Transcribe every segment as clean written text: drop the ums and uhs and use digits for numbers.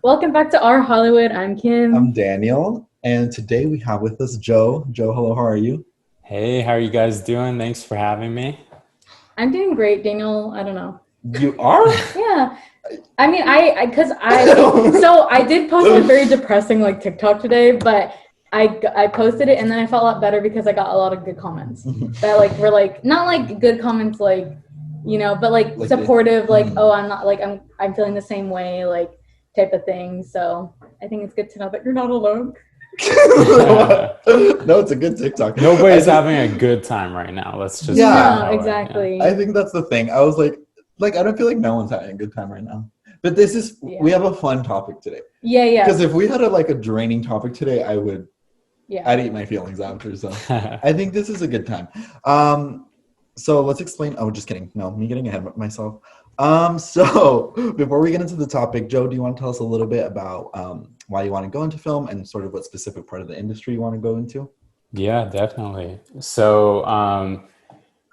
Welcome back to Our Hollywood. I'm I'm Kim. Daniel, and today we have with us Joe. Joe, hello, how are you? Hey, how are you guys doing? Thanks for having me. I'm doing great, Daniel. I don't know. You are? Yeah. I mean, so I did post a very depressing like TikTok today, but I posted it and then I felt a lot better because I got a lot of good comments that like were like not like good comments like but like Like the, supportive like oh mm. I'm not like I'm feeling the same way like type of thing. So I think it's good to know that you're not alone. No, it's a good TikTok. I Nobody's think, having a good time right now. Let's just put it yeah, No, that way. Yeah. I exactly. think that's the thing. I was like I don't feel like no one's having a good time right now. But we Yeah. have a fun topic today. Yeah, Because yeah. if we had a draining topic today, Yeah. I'd eat my feelings after. So I think this is a good time. Um, so let's explain. Oh, just kidding. No, me getting ahead of myself. So before we get into the topic, Joe, do you want to tell us a little bit about why you want to go into film and sort of what specific part of the industry you want to go into? Yeah, definitely.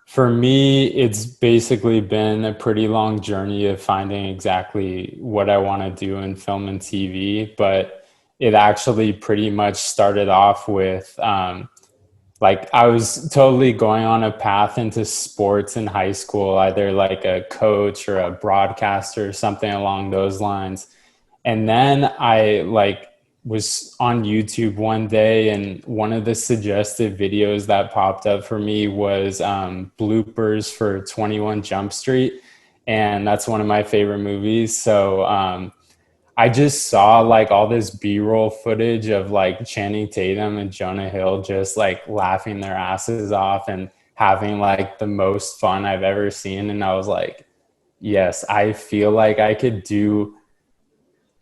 For me, it's basically been a pretty long journey of finding exactly what I want to do in film and TV, but it actually pretty much started off with like I was totally going on a path into sports in high school, either like a coach or a broadcaster or something along those lines. And then I like was on YouTube one day, and one of the suggested videos that popped up for me was bloopers for 21 Jump Street, and that's one of my favorite movies. I just saw like all this B-roll footage of like Channing Tatum and Jonah Hill just like laughing their asses off and having like the most fun I've ever seen. And I was like, yes, I feel like I could do,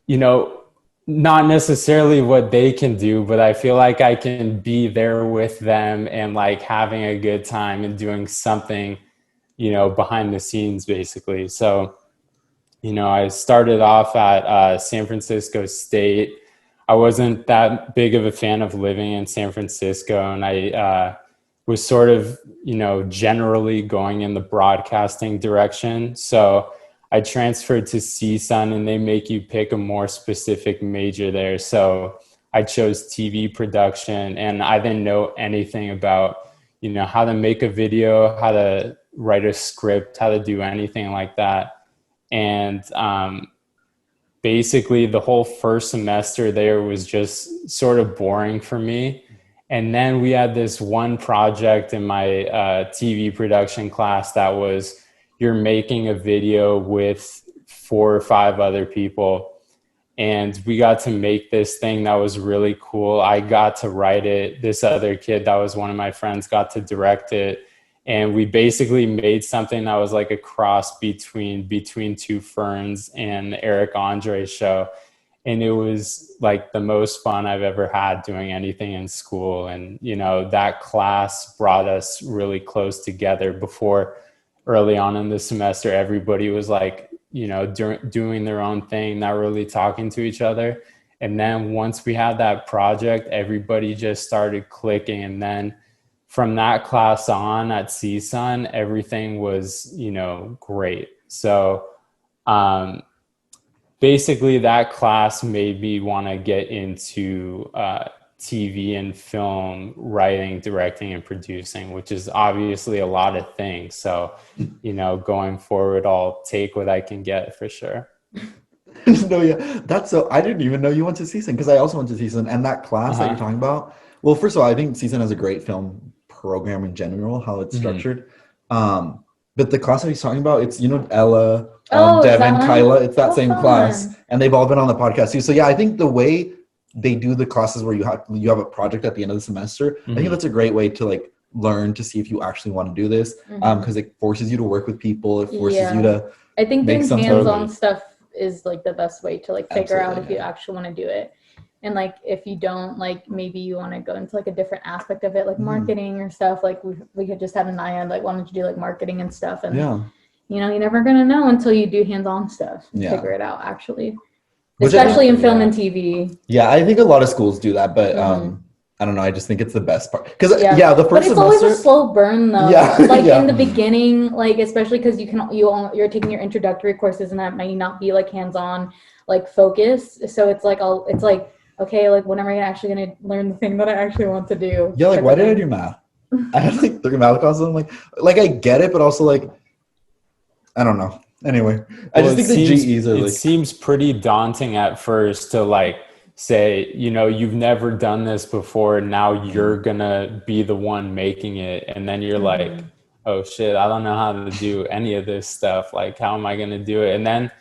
you know, not necessarily what they can do, but I feel like I can be there with them and like having a good time and doing something, behind the scenes basically. I started off at San Francisco State. I wasn't that big of a fan of living in San Francisco, and I was sort of, generally going in the broadcasting direction. So I transferred to CSUN, and they make you pick a more specific major there. So I chose TV production, and I didn't know anything about, how to make a video, how to write a script, how to do anything like that. And basically the whole first semester there was just sort of boring for me. And then we had this one project in my TV production class that was you're making a video with four or five other people. And we got to make this thing that was really cool. I got to write it. This other kid that was one of my friends got to direct it. And we basically made something that was like a cross between Two Ferns and Eric Andre's show. And it was like the most fun I've ever had doing anything in school. And, that class brought us really close together. Before early on in the semester, everybody was like, doing their own thing, not really talking to each other. And then once we had that project, everybody just started clicking. And then from that class on at CSUN, everything was, great. Um, Basically, that class made me want to get into TV and film writing, directing, and producing, which is obviously a lot of things. So, going forward, I'll take what I can get for sure. No, yeah, that's so. I didn't even know you went to CSUN because I also went to CSUN, and that class that you're Uh-huh. talking about. Well, first of all, I think CSUN has a great film program in general, how it's Hmm. structured. Um, but the class that he's talking about, it's Ella, Oh, is that Devin, one? Kyla. It's that Oh, same class, fun. and they've all been on the podcast too. So yeah, I think the way they do the classes where you have a project at the end of the semester, I think Hmm. that's a great way to like learn to see if you actually want to do this, Hmm. because it forces you to work with people. It forces you Yeah. to I think make doing some sort of hands-on Totally. stuff is like the best way to like figure out absolutely, if you yeah. actually want to do it. And like if you don't, like maybe you want to go into like a different aspect of it, like Mhm. marketing or stuff. Like we could just have an eye on like wanted to do like marketing and stuff. And Yeah. you're never gonna know until you do hands-on stuff and Yeah. figure it out actually. Which I think, Especially in Exactly. film and Yeah. TV. yeah, I think a lot of schools do that, but Hmm. I don't know. I just think it's the best part because Yeah, yeah, the but first it's always a semester, slow burn though. yeah, Like in the yeah, beginning, like especially because you're taking your introductory courses and that may not be like hands on. like focus. So it's like okay, like when am I actually gonna learn the thing that I actually want to do? Yeah, like why did I do math? I had like 3 math classes. I'm like I get it, but also like I don't know. Anyway, I just think the GEs are like. It seems pretty daunting at first to like say, you know, you've never done this before. Now you're gonna be the one making it, and then you're like, oh shit, I don't know how to do any of this stuff. Like, how am I gonna do it? And then,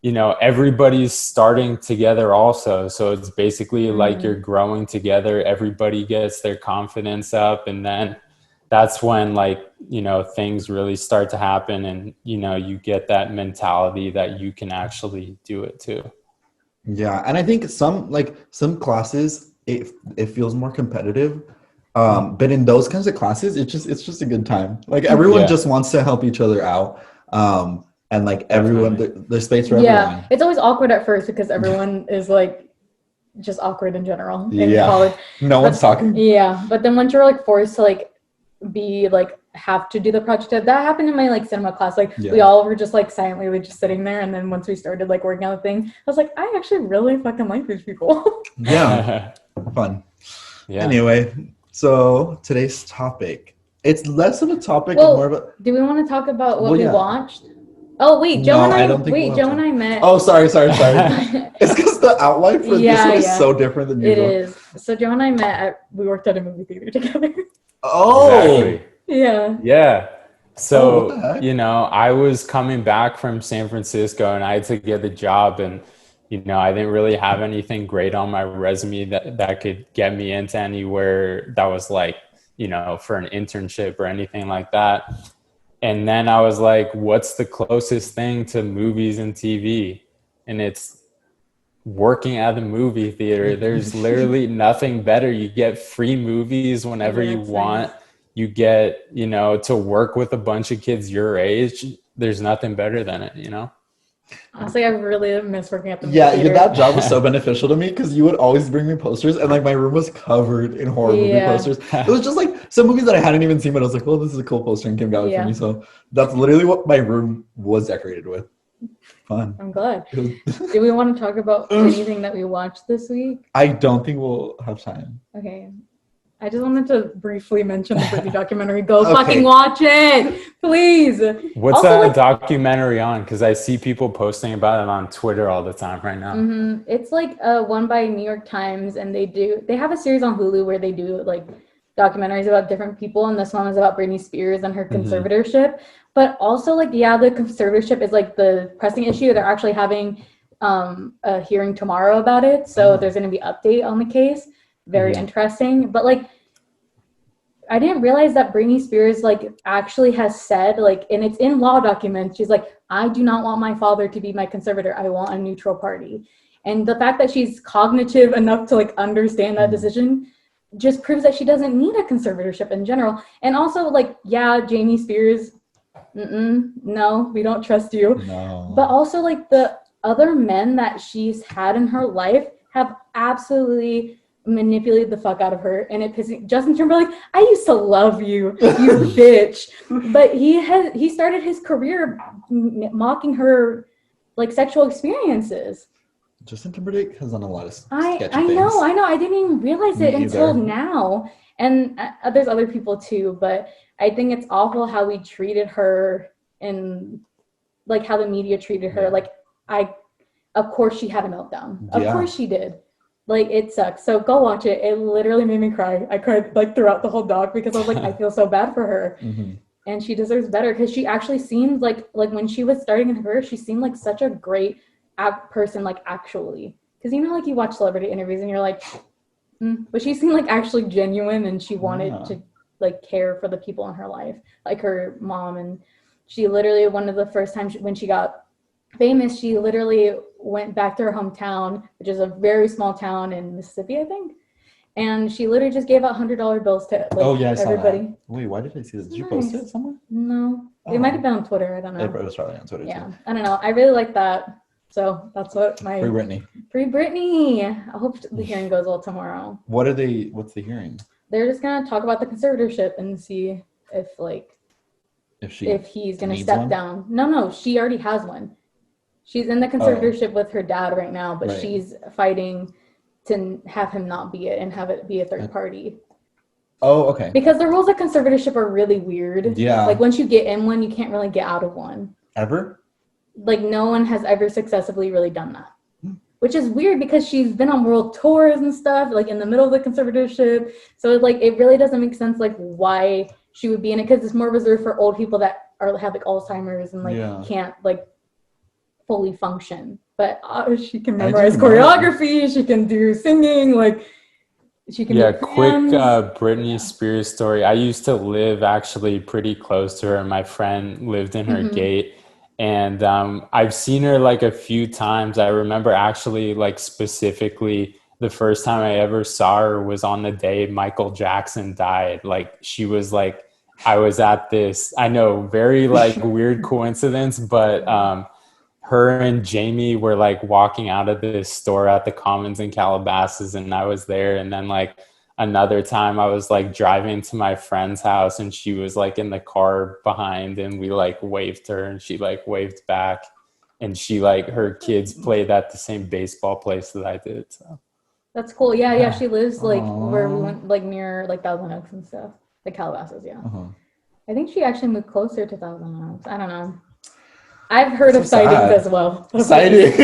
you know, everybody's starting together also. So it's basically like you're growing together. Everybody gets their confidence up, and then that's when, like, you know, things really start to happen, and, you know, you get that mentality that you can actually do it too. Yeah, and I think some classes it feels more competitive. But in those kinds of classes, it's just a good time. Like everyone just wants to help each other out. And like everyone, there's space for everyone. Yeah, it's always awkward at first because everyone is like just awkward in general in college. No one's talking. Yeah, but then once you're like forced to like be like have to do the project, that happened in my like cinema class. Like we all were just like silently like, just sitting there, and then once we started like working on the thing, I was like, I actually really fucking like these people. Yeah, fun. Yeah. Anyway, so today's topic, it's less of a topic well, and more of a. Do we want to talk about what we watched? Oh wait, Joe and I met. Oh, sorry. It's because the outline for this one is so different than usual. It is. So Joe and I met. We worked at a movie theater together. Oh, exactly. Yeah. So, you know, I was coming back from San Francisco and I had to get a job, and, you know, I didn't really have anything great on my resume that could get me into anywhere that was like, you know, for an internship or anything like that. And then I was like, what's the closest thing to movies and TV? And it's working at a movie theater. There's literally nothing better. You get free movies whenever you want. Nice. You get, you know, to work with a bunch of kids your age. There's nothing better than it, you know? Honestly, I really miss working at the movie theater. theater. That job was so beneficial to me because you would always bring me posters, and like my room was covered in horror movie posters. It was just like some movies that I hadn't even seen, but I was like, well, this is a cool poster, and Kim got it for me. So that's literally what my room was decorated with. Fun. I'm glad. Do we want to talk about anything that we watched this week? I don't think we'll have time. Okay. I just wanted to briefly mention the Britney documentary. Go fucking watch it, please. What's also, that documentary on? Because I see people posting about it on Twitter all the time right now. It's like one by New York Times, and they have a series on Hulu where they do like documentaries about different people, and this one is about Britney Spears and her conservatorship. But also like, the conservatorship is like the pressing issue. They're actually having a hearing tomorrow about it. So there's going to be an update on the case. Very interesting. But like, I didn't realize that Britney Spears like actually has said, like, and it's in law documents, she's like, I do not want my father to be my conservator. I want a neutral party. And the fact that she's cognitive enough to like understand that decision just proves that she doesn't need a conservatorship in general. And also like, Jamie Spears, no, we don't trust you. No. But also like the other men that she's had in her life have absolutely manipulated the fuck out of her, and it pissing Justin Timberlake. I used to love you, you bitch. But he started his career mocking her like sexual experiences. Justin Timberlake has done a lot of sketchy things. I know. I didn't even realize it until now. And there's other people too, but I think it's awful how we treated her and like how the media treated her. Like of course she had a meltdown. Of course she did. Like, it sucks. So go watch it. It literally made me cry. I cried like throughout the whole doc because I was like, I feel so bad for her. And she deserves better because she actually seemed like when she was starting in her career, she seemed like such a great person, like actually. Because, you know, like you watch celebrity interviews and you're like, but she seemed like actually genuine, and she wanted to like care for the people in her life, like her mom. And she literally, one of the first times when she got famous, she literally went back to her hometown, which is a very small town in Mississippi, I think. And she literally just gave out $100 bills to like, I saw everybody. That. Wait, why did I see this? Did you post it somewhere? No. It might have been on Twitter. I don't know. It was probably on Twitter too. I don't know. I really like that. So that's what my... Free Britney. Free Britney. I hope the hearing goes well tomorrow. What's the hearing? They're just going to talk about the conservatorship and see if he's going to step down. No, she already has one. She's in the conservatorship with her dad right now, but Right. she's fighting to have him not be it and have it be a third party. Oh, okay. Because the rules of conservatorship are really weird. Yeah. Like once you get in one, you can't really get out of one. Ever? Like no one has ever successfully really done that. Which is weird because she's been on world tours and stuff, like in the middle of the conservatorship. So like it really doesn't make sense like why she would be in it, because it's more reserved for old people that have like Alzheimer's and like can't like fully function. But she can memorize choreography, she can do singing, like she can do quick Britney Spears story. I used to live actually pretty close to her, and my friend lived in her gate. And I've seen her like a few times. I remember actually like specifically the first time I ever saw her was on the day Michael Jackson died. Like she was like, I was at this, I know, very like weird coincidence, but her and Jamie were like walking out of this store at the Commons in Calabasas, and I was there. And then like another time I was like driving to my friend's house, and she was like in the car behind, and we like waved her, and she like waved back, and she like her kids played at the same baseball place that I did. So that's cool. Yeah. She lives like where we went, like near like Thousand Oaks and stuff, like Calabasas. Yeah. I think she actually moved closer to Thousand Oaks. I don't know. I've heard of sightings as well. Sightings.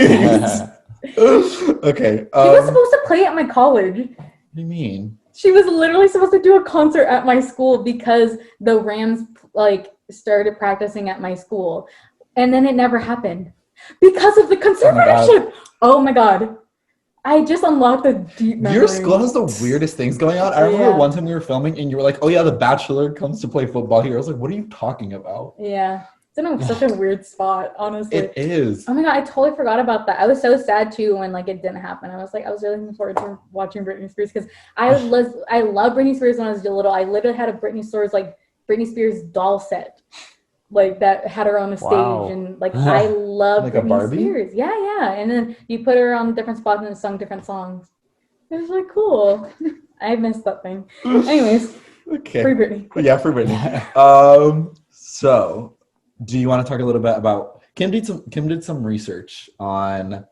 Okay. She was supposed to play at my college. What do you mean? She was literally supposed to do a concert at my school because the Rams like started practicing at my school, and then it never happened because of the conservatorship. Oh my god. I just unlocked a deep memory. Your school has the weirdest things going on. I remember one time we were filming and you were like, oh yeah, The Bachelor comes to play football here. I was like, what are you talking about? Yeah. It's in such a weird spot, honestly. It is. Oh my god, I totally forgot about that. I was so sad too when like it didn't happen. I was really looking forward to watching Britney Spears because I love Britney Spears when I was little. I literally had a Britney Spears doll set, like that had her on the stage, and like I love like Britney Spears. Yeah. And then you put her on different spots and sung different songs. It was like cool. I missed that thing. Anyways, okay. Free Britney. Yeah, free Britney. So. Do you want to talk a little bit about Kim did some research on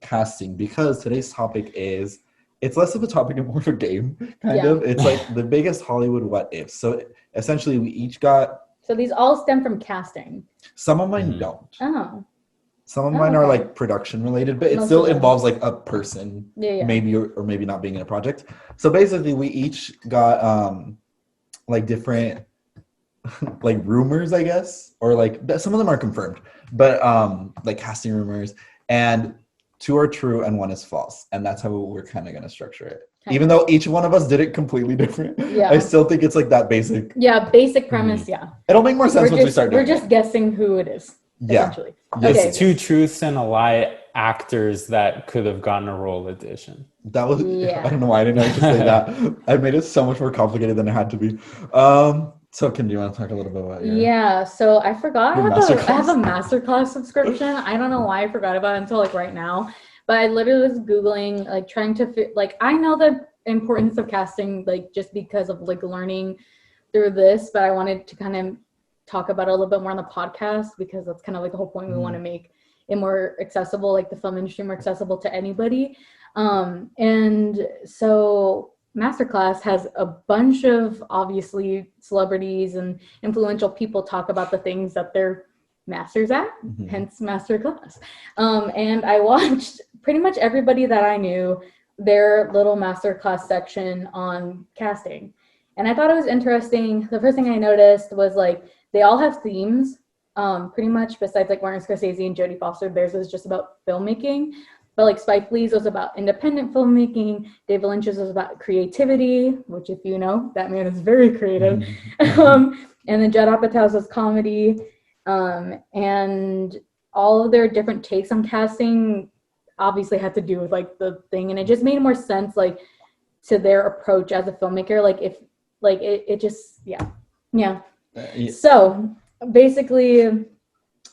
casting, because today's topic is, it's less of a topic and more of a game, kind of. It's like the biggest Hollywood what-ifs. So essentially we each got... So these all stem from casting. Some of mine don't. Oh. Some of mine are like production related, but it still involves like a person, maybe or maybe not being in a project. So basically we each got like different... like rumors, I guess, or like some of them are confirmed, but like casting rumors, and 2 are true and 1 is false, and that's how we're kind of going to structure it. Even though each one of us did it completely different, I still think it's like that basic premise. It'll make more sense once we start doing it. We're just guessing who it is, essentially. It's 2 truths and a lie actors that could have gotten a role edition. That was I don't know why I didn't know to say that. I made it so much more complicated than it had to be. So Kim, do you want to talk a little bit about your... Yeah, so I forgot I have a masterclass subscription. I don't know why I forgot about it until like right now. But I literally was Googling, like trying to like, I know the importance of casting, like just because of like learning through this, but I wanted to kind of talk about it a little bit more on the podcast, because that's kind of like the whole point. We want to make it more accessible, like the film industry more accessible to anybody. And so Masterclass has a bunch of obviously celebrities and influential people talk about the things that they're masters at, hence Masterclass. And I watched pretty much everybody that I knew, their little Masterclass section on casting. And I thought it was interesting. The first thing I noticed was like, they all have themes, pretty much, besides like Martin Scorsese and Jodie Foster. Theirs was just about filmmaking. But like Spike Lee's was about independent filmmaking. David Lynch's was about creativity, which if you know, that man is very creative. And then Judd Apatow's was comedy. And all of their different takes on casting obviously had to do with like the thing. And it just made more sense like to their approach as a filmmaker. Like if like it just, yeah. So basically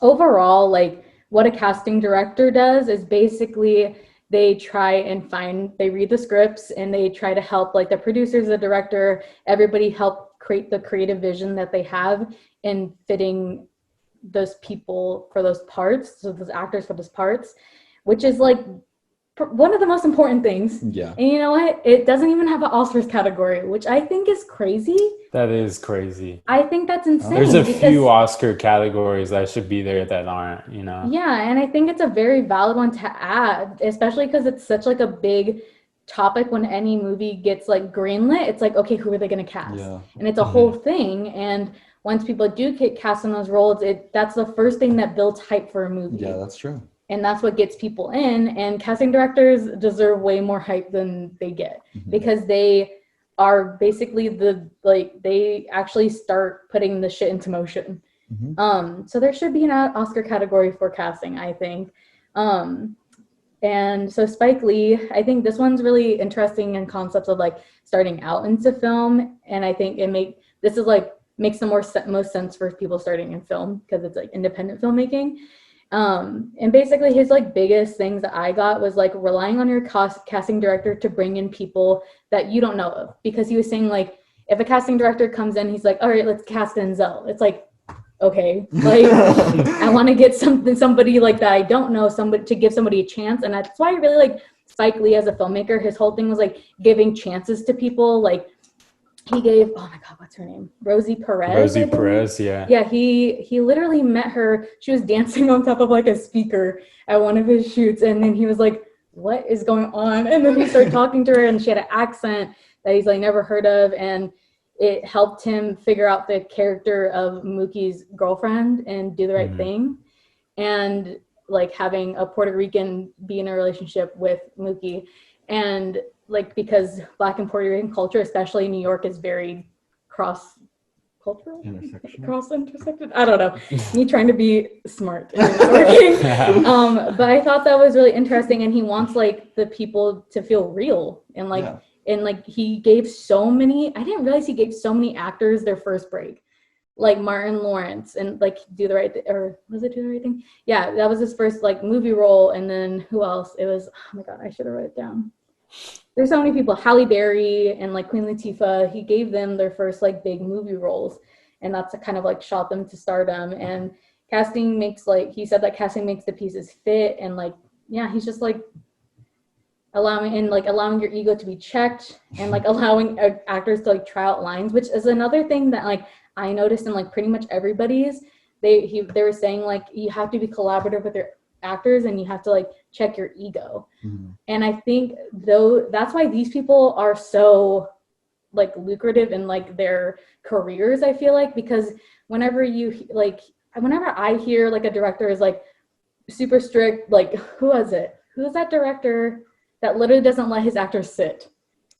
overall, like, what a casting director does is basically they read the scripts and they try to help like the producers, the director, everybody help create the creative vision that they have in fitting those people for those parts, so those actors for those parts, which is like one of the most important things. Yeah. And you know what? It doesn't even have an Oscars category, which I think is crazy. That is crazy. I think that's insane. There's a few Oscar categories that should be there that aren't, you know? Yeah, and I think it's a very valid one to add, especially because it's such like a big topic when any movie gets like greenlit. It's like, okay, who are they going to cast? Yeah. And it's a whole thing. And once people do get cast in those roles, that's the first thing that builds hype for a movie. Yeah, that's true. And that's what gets people in. And casting directors deserve way more hype than they get because they are basically they actually start putting the shit into motion. So there should be an Oscar category for casting, I think. And so Spike Lee, I think this one's really interesting in concepts of like starting out into film. And I think makes the most sense for people starting in film because it's like independent filmmaking. And basically his like biggest things that I got was like relying on your casting director to bring in people that you don't know of, because he was saying like, if a casting director comes in, he's like, all right, let's cast Denzel. It's like, okay, like I want to get somebody like that I don't know, somebody to give somebody a chance. And that's why I really like Spike Lee as a filmmaker. His whole thing was like giving chances to people. Like he gave, oh my God, what's her name? Rosie Perez. Yeah. Yeah, he literally met her. She was dancing on top of like a speaker at one of his shoots. And then he was like, what is going on? And then he started talking to her and she had an accent that he's like never heard of. And it helped him figure out the character of Mookie's girlfriend and Do the Right Thing. And like having a Puerto Rican be in a relationship with Mookie. And like, because Black and Puerto Rican culture, especially in New York, is very cross-cultural? Cross-intersected? I don't know. Me trying to be smart and not working. But I thought that was really interesting. And he wants like the people to feel real and like, and like he gave so many, I didn't realize he gave so many actors their first break. Like Martin Lawrence and like Do the Right Thing, or was it Do the Right Thing? Yeah, that was his first like movie role. And then who else? It was, oh my God, I should have wrote it down. There's so many people, Halle Berry and like Queen Latifah, he gave them their first like big movie roles. And that's kind of like shot them to stardom. And casting makes like, he said that casting makes the pieces fit. And like, yeah, he's just like, allowing your ego to be checked and like allowing actors to like try out lines, which is another thing that like I noticed in like pretty much everybody's. They were saying like you have to be collaborative with your actors and you have to like check your ego. And I think though that's why these people are so like lucrative in like their careers, I feel like, because whenever I hear like a director is like super strict, like who's that director that literally doesn't let his actors sit?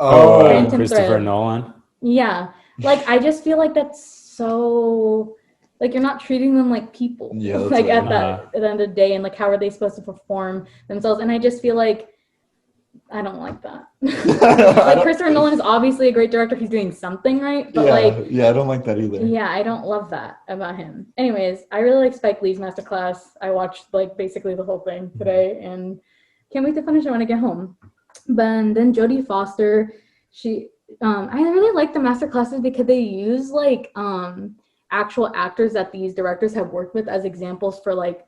Christopher Nolan. Yeah. Like, I just feel like that's so, like, you're not treating them like people. Yeah, like, at the end of the day, and, like, how are they supposed to perform themselves? And I just feel like I don't like that. Like, Christopher Nolan is obviously a great director. He's doing something right. But, I don't like that either. Yeah, I don't love that about him. Anyways, I really like Spike Lee's Masterclass. I watched, like, basically the whole thing today, and can't wait to finish it when I get home. But then Jodie Foster, I really like the masterclasses because they use like actual actors that these directors have worked with as examples for like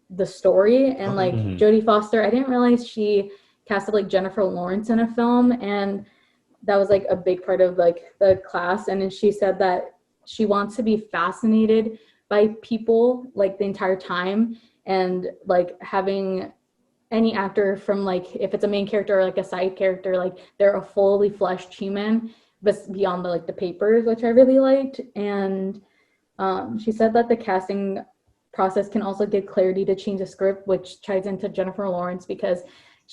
the story. And like Jodie Foster, I didn't realize she casted like Jennifer Lawrence in a film, and that was like a big part of like the class. And then she said that she wants to be fascinated by people like the entire time, and like having any actor from like, if it's a main character or like a side character, like they're a fully fleshed human, but beyond the papers, which I really liked. And she said that the casting process can also give clarity to change the script, which ties into Jennifer Lawrence, because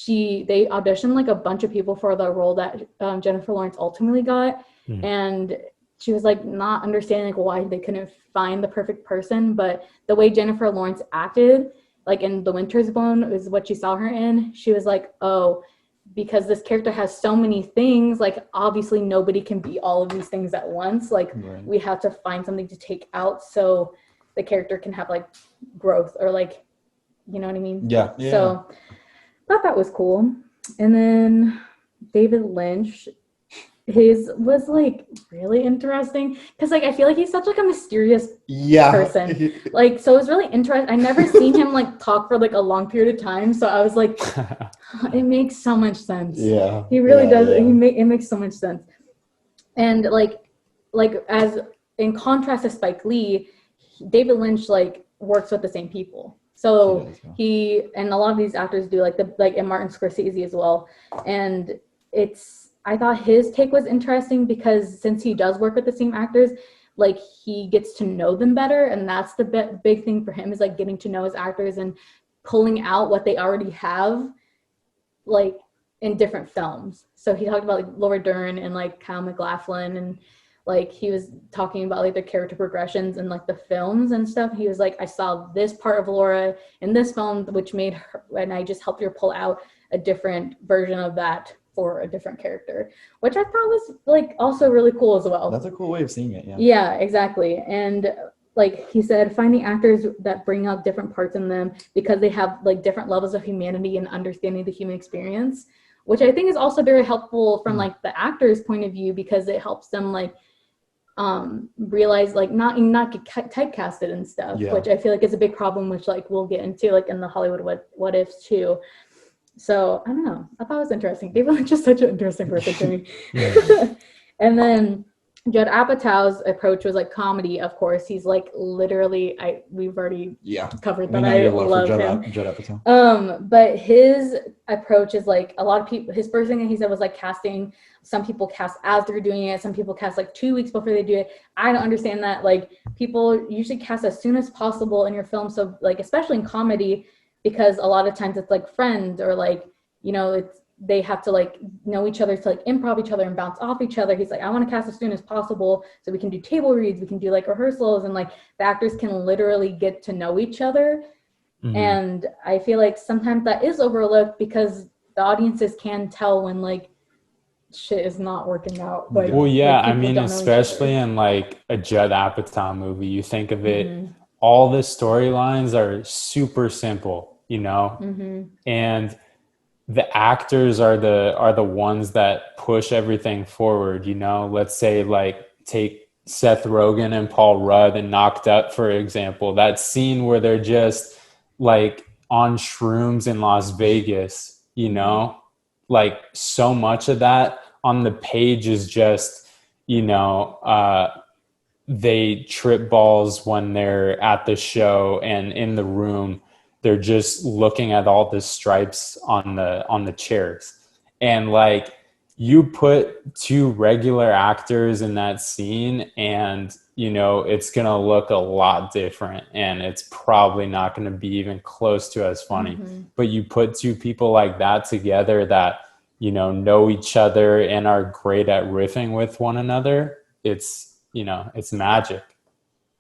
they auditioned like a bunch of people for the role that Jennifer Lawrence ultimately got. And she was like not understanding like why they couldn't find the perfect person, but the way Jennifer Lawrence acted, like in The Winter's Bone is what she saw her in. She was like, oh, because this character has so many things, like obviously nobody can be all of these things at once. Like we have to find something to take out so the character can have like growth, or like, you know what I mean? Yeah. So I thought that was cool. And then David Lynch, his was like really interesting because like I feel like he's such like a mysterious person. Like so it was really interesting. I never seen him like talk for like a long period of time. So I was like, it makes so much sense. Yeah. He really does. Yeah. It makes so much sense. And like as in contrast to Spike Lee, David Lynch like works with the same people. So he and a lot of these actors do like and Martin Scorsese as well. And I thought his take was interesting because since he does work with the same actors, like he gets to know them better, and that's the big thing for him is like getting to know his actors and pulling out what they already have, like in different films. So he talked about like Laura Dern and like Kyle MacLachlan, and like he was talking about like the character progressions and like the films and stuff. He was like, I saw this part of Laura in this film, which made her, and I just helped her pull out a different version of that for a different character, which I thought was like also really cool as well. That's a cool way of seeing it. Yeah, exactly. And like he said, finding actors that bring out different parts in them because they have like different levels of humanity and understanding the human experience, which I think is also very helpful from like the actor's point of view because it helps them like realize like not get typecasted and stuff, which I feel like is a big problem, which like we'll get into like in the Hollywood What-Ifs too. So I don't know. I thought it was interesting. David Lynch is such an interesting person to me. And then Judd Apatow's approach was like comedy. Of course, he's like literally. We've already covered that. I love him. Judd Apatow. But his approach is like a lot of people. His first thing that he said was like casting. Some people cast as they're doing it. Some people cast like 2 weeks before they do it. I don't understand that. Like people usually cast as soon as possible in your film. So like especially in comedy. Because a lot of times it's like friends or like, you know, they have to like know each other to like improv each other and bounce off each other. He's like, I want to cast as soon as possible so we can do table reads, we can do like rehearsals, and like the actors can literally get to know each other. Mm-hmm. And I feel like sometimes that is overlooked because the audiences can tell when like shit is not working out. Like, well, yeah, like I mean, especially in like a Judd Apatow movie, you think of it, all the storylines are super simple, you know, and the actors are the ones that push everything forward, you know. Let's say like take Seth Rogen and Paul Rudd and Knocked Up, for example. That scene where they're just like on shrooms in Las Vegas, you know, like so much of that on the page is just, you know, they trip balls when they're at the show, and in the room they're just looking at all the stripes on the chairs. And like you put two regular actors in that scene and, you know, it's going to look a lot different and it's probably not going to be even close to as funny. But you put two people like that together that, you know each other and are great at riffing with one another, it's, you know, it's magic.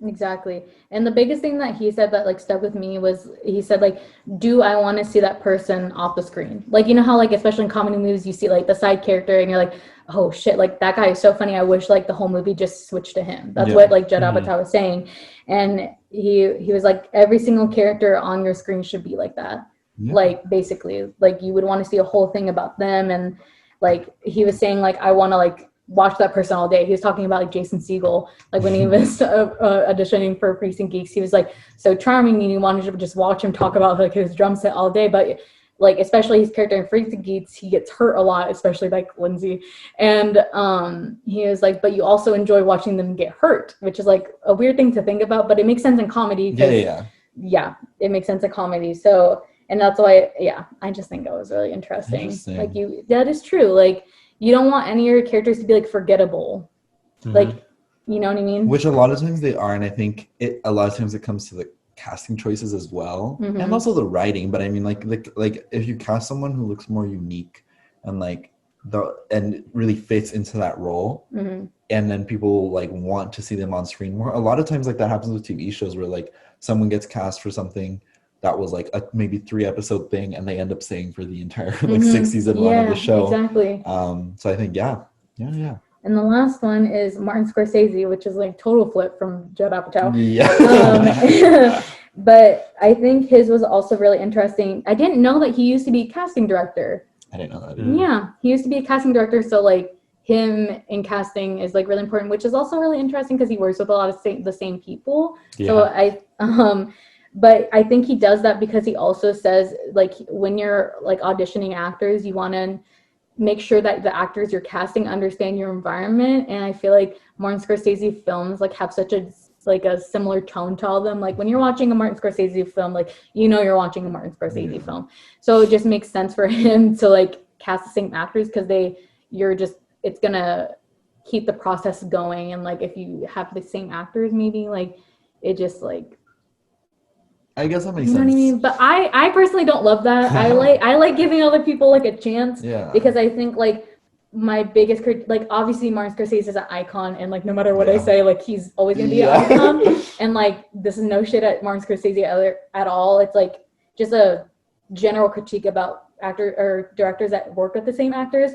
Exactly. And the biggest thing that he said that like stuck with me was he said like, do I want to see that person off the screen? Like, you know how like especially in comedy movies you see like the side character and you're like, oh shit, like that guy is so funny, I wish like the whole movie just switched to him. That's what like Judd Apatow was saying. And he was like, every single character on your screen should be like that. Like basically like you would want to see a whole thing about them. And like he was saying like, I want to like watch that person all day. He was talking about like Jason Segel, like when he was auditioning for Precinct Geeks, he was like so charming and you wanted to just watch him talk about like his drum set all day. But like especially his character in Precinct Geeks, he gets hurt a lot, especially like Lindsay. And he was like, but you also enjoy watching them get hurt, which is like a weird thing to think about, but it makes sense in comedy. Yeah, it makes sense in comedy. So, and that's why, I just think that was really interesting. Like that is true. Like, you don't want any of your characters to be like forgettable. Like, you know what I mean? Which a lot of times they are. And I think a lot of times it comes to the casting choices as well. And also the writing. But I mean, like if you cast someone who looks more unique and like and really fits into that role, and then people like want to see them on screen more. A lot of times like that happens with TV shows where like someone gets cast for something that was like a maybe 3-episode thing and they end up staying for the entire like 6 season run of the show. Exactly. So I think yeah. And the last one is Martin Scorsese, which is like total flip from Judd Apatow. But I think his was also really interesting. I didn't know that he used to be a casting director. I didn't know that either. Yeah, he used to be a casting director. So like him in casting is like really important, which is also really interesting because he works with a lot of the same people. Yeah. So but I think he does that because he also says, like, when you're like auditioning actors, you want to make sure that the actors you're casting understand your environment. And I feel like Martin Scorsese films like have such a similar tone to all of them. Like when you're watching a Martin Scorsese film, like, you know, you're watching a Martin Scorsese film. So it just makes sense for him to like cast the same actors because it's gonna keep the process going. And like if you have the same actors, maybe like it just like, I guess that makes you know sense. what I mean? But I personally don't love that. I like giving other people like a chance. Yeah. Because I think like my biggest like obviously Martin Scorsese is an icon, and like no matter what I say, like he's always gonna be an icon. And like this is no shit at Martin Scorsese at all. It's like just a general critique about actor or directors that work with the same actors.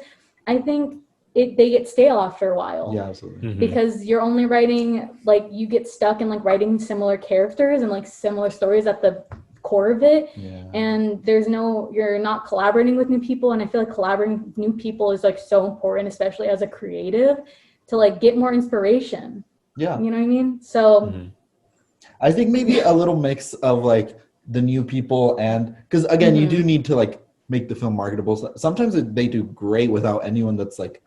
I think they get stale after a while. Yeah, absolutely. Mhm. Because you're only writing, like, you get stuck in like writing similar characters and like similar stories at the core of it. Yeah. And you're not collaborating with new people. And I feel like collaborating with new people is like so important, especially as a creative, to like get more inspiration. Yeah. You know what I mean? So Mhm. I think maybe a little mix of like the new people, and because again, you do need to like make the film marketable. Sometimes they do great without anyone that's like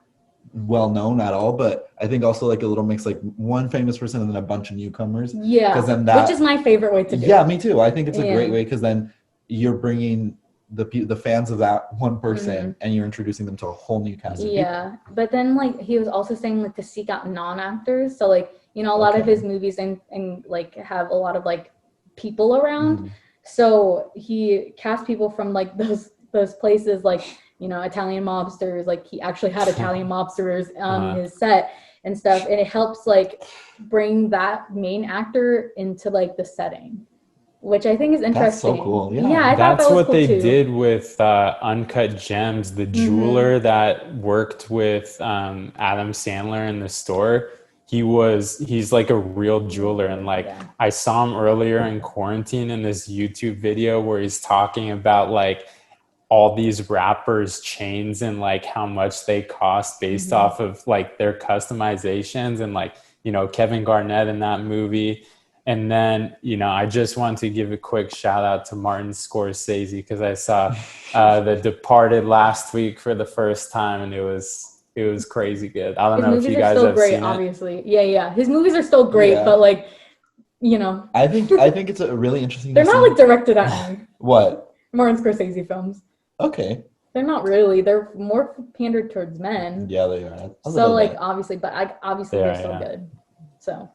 well known at all, but I think also like a little mix, like one famous person and then a bunch of newcomers. yeah, because then which is my favorite way to do it. Yeah, me too. I think it's a great Yeah. way because then you're bringing the fans of that one person and you're introducing them to a whole new cast of people. Yeah, but then like he was also saying like to seek out non-actors. So like, you know, a lot of his movies and like have a lot of like people around. So he cast people from like those places, like, you know, Italian mobsters. Like he actually had Italian mobsters on his set and stuff, and it helps like bring that main actor into like the setting, which I think is interesting. That's so cool. Yeah, I thought That's that was what cool they too. did with Uncut Gems, the jeweler that worked with Adam Sandler in the store. He's like a real jeweler, and like I saw him earlier in quarantine in this YouTube video where he's talking about like all these rappers' chains and like how much they cost based off of like their customizations, and like, you know, Kevin Garnett in that movie. And then, you know, I just want to give a quick shout out to Martin Scorsese because I saw The Departed last week for the first time, and it was crazy good. I don't know if you guys have seen it. Obviously. Yeah. His movies are still great, but like, you know, I think it's a really interesting. they're not like directed at me. What? Martin Scorsese films. Okay. They're not really. They're more pandered towards men. Yeah, they are. So like obviously, but they're still good. So.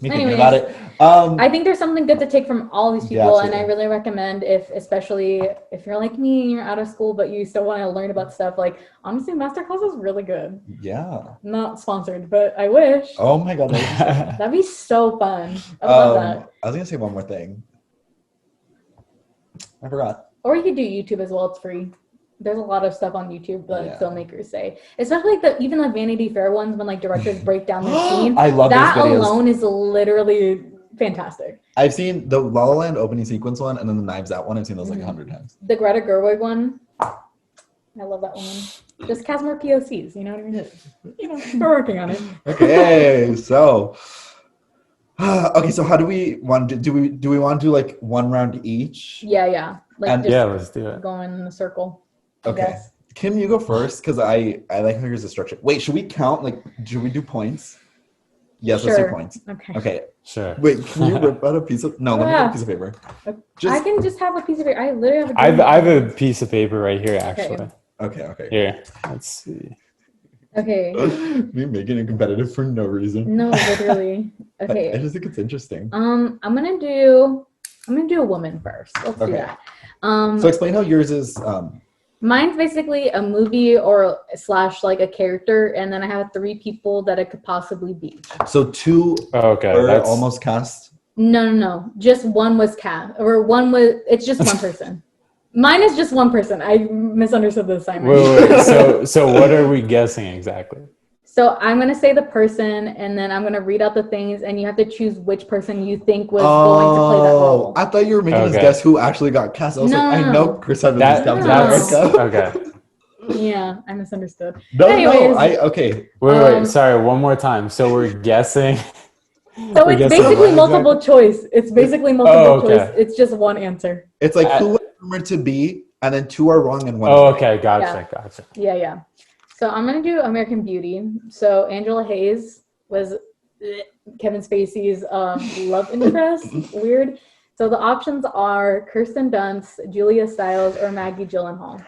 Me thinking about it. I think there's something good to take from all these people, and I really recommend especially if you're like me and you're out of school but you still want to learn about stuff, like honestly, Masterclass is really good. Yeah. Not sponsored, but I wish. Oh my god, that'd be so fun. I love that. I was gonna say one more thing. I forgot. Or you could do YouTube as well. It's free. There's a lot of stuff on YouTube that filmmakers say, especially like even the Vanity Fair ones when like directors break down their scene. I love that those videos. Alone is literally fantastic. I've seen the La La Land opening sequence one, and then the Knives Out one. I've seen those like 100 times. The Greta Gerwig one, I love that one. Just cast more POCs. You know what I mean? You know, we're working on it. Okay, so. Okay, so how do we want to do we want to do like one round each? Yeah. Like let's do it. Going in a circle. Okay. Kim, you go first because I like how here's the structure. Wait, should we count? Like, should we do points? Yes, let's do points. Okay. Sure. Wait, can you rip out a piece of? No, let me have a piece of paper. I can just have a piece of paper. I literally have. I have a piece of paper right here, actually. Okay. Here, let's see. Okay. Me making it competitive for no reason. No, literally. Okay. I just think it's interesting. I'm gonna do a woman first. Let's do that. So explain how yours is. Mine's basically a movie or / like a character, and then I have 3 people that it could possibly be. So 2 that's almost cast? No. Just one was cast, or it's just one person. Mine is just one person. I misunderstood the assignment. Wait. So what are we guessing exactly? So I'm going to say the person, and then I'm going to read out the things, and you have to choose which person you think was going to play that role. I thought you were making us guess who actually got cast. I was I know Chris had this down to America. Okay. Yeah, I misunderstood. No, Anyways, okay. Wait. Sorry, one more time. So we're guessing. So we're it's guessing basically what multiple exactly? choice. It's basically multiple choice. It's just one answer. It's like who Uh, was rumored to be, and then 2 are wrong and 1 is Oh, right. okay. Gotcha. Yeah. So I'm gonna do American Beauty. So Angela Hayes was Kevin Spacey's love interest. Weird. So the options are Kirsten Dunst, Julia Stiles, or Maggie Gyllenhaal.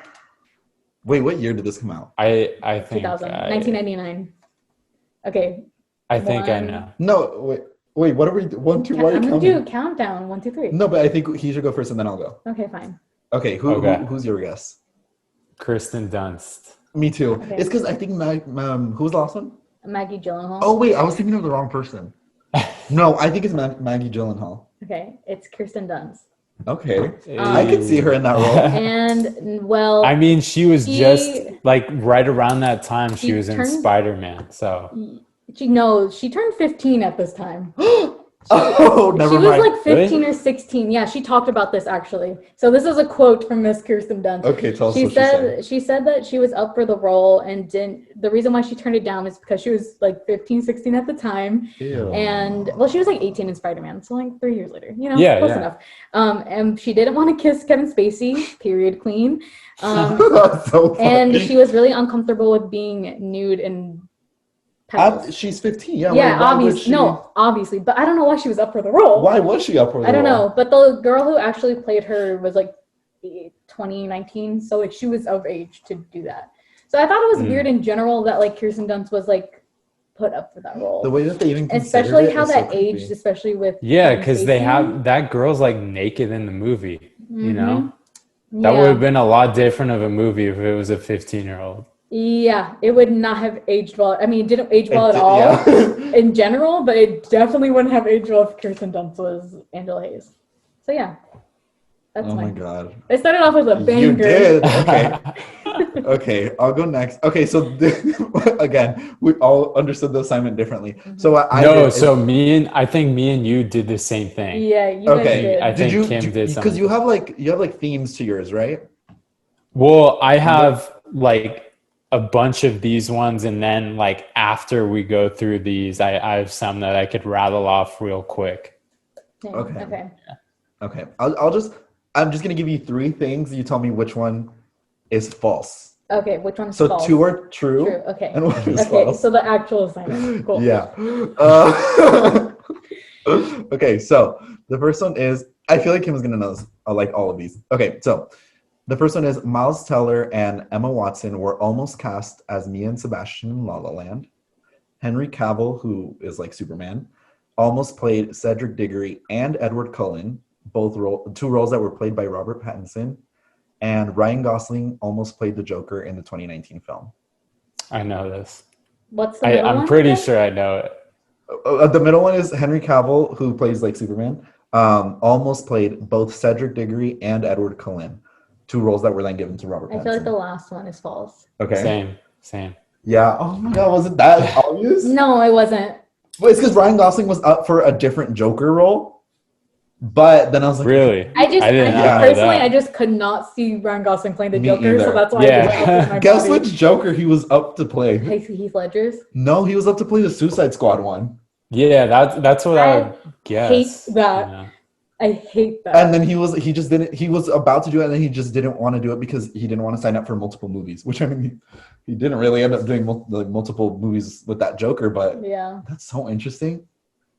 Wait, what year did this come out? I think 1999. Okay. I think I know. No, wait. What are we? 1, 2. Why are you I'm gonna counting? do countdown. 1, 2, 3. No, but I think he should go first, and then I'll go. Okay, fine. Okay, who's your guess? Kirsten Dunst. Me too. Okay. It's because I think who was the last one? Maggie Gyllenhaal. Oh wait, I was thinking of the wrong person. No, I think it's Maggie Gyllenhaal. Okay, it's Kirsten Dunst. Okay, I could see her in that role. And well, I mean, she was just like right around that time. She was in Spider-Man. So she turned 15 at this time. Oh, never mind. She was like 15 or 16. Yeah, she talked about this actually. So this is a quote from Miss Kirsten Dunst. Okay, tell us she what said. She said that she was up for the role and the reason why she turned it down is because she was like 15, 16 at the time. Ew. And well, she was like 18 in Spider-Man, so like 3 years later, close enough. And she didn't want to kiss Kevin Spacey, period, queen. So and she was really uncomfortable with being nude and she's 15. Yeah. Yeah, obviously. No, obviously. But I don't know why she was up for the role. Why was she up for the role? I don't know. But the girl who actually played her was like 2019. So like she was of age to do that. So I thought it was weird in general that like Kirsten Dunst was like put up for that role. The way that they even especially it how that so aged, especially with because they have that girl's like naked in the movie. You know, that Yeah. would have been a lot different of a movie if it was a 15-year-old. Yeah, it would not have aged well. I mean, it didn't age well at all in general, but it definitely wouldn't have aged well if Kirsten Dunst was Angela Hayes. So yeah, that's my god. I started off with a banger. You did. Okay. Okay, I'll go next. Okay, so again, we all understood the assignment differently. So I think me and you did the same thing. Yeah, you guys did. I think Kim did something. Because you have like themes to yours, right? Well, I have like a bunch of these ones, and then like after we go through these, I have some that I could rattle off real quick. Yeah. Okay. I'm just gonna give you 3 things. You tell me which one is false. Okay, which one's So false? 2 are true. Okay. And 1 is false. So the actual assignment. Cool. Yeah. Okay, so the first one is, I feel like Kim's gonna know this, like all of these. Okay, so the first one is Miles Teller and Emma Watson were almost cast as Mia and Sebastian in La La Land. Henry Cavill, who is like Superman, almost played Cedric Diggory and Edward Cullen, 2 roles that were played by Robert Pattinson. And Ryan Gosling almost played the Joker in the 2019 film. I know this. What's the middle one? I'm pretty sure I know it. The middle one is Henry Cavill, who plays like Superman, almost played both Cedric Diggory and Edward Cullen, 2 roles that were then given to Robert Pattinson. I feel like the last one is false. Okay. Same. Yeah. Oh my god, wasn't that obvious? No, it wasn't. Well, it's because Ryan Gosling was up for a different Joker role. But then I was like, really? I just could not see Ryan Gosling playing the Joker, either. so that's why I didn't guess which Joker he was up to play? Heath Ledger's? No, he was up to play the Suicide Squad one. Yeah, that's what I would guess. Hate that. Yeah. I hate that. And then he was about to do it, and then he just didn't want to do it because he didn't want to sign up for multiple movies. Which I mean, he didn't really end up doing multiple movies with that Joker, but yeah, that's so interesting.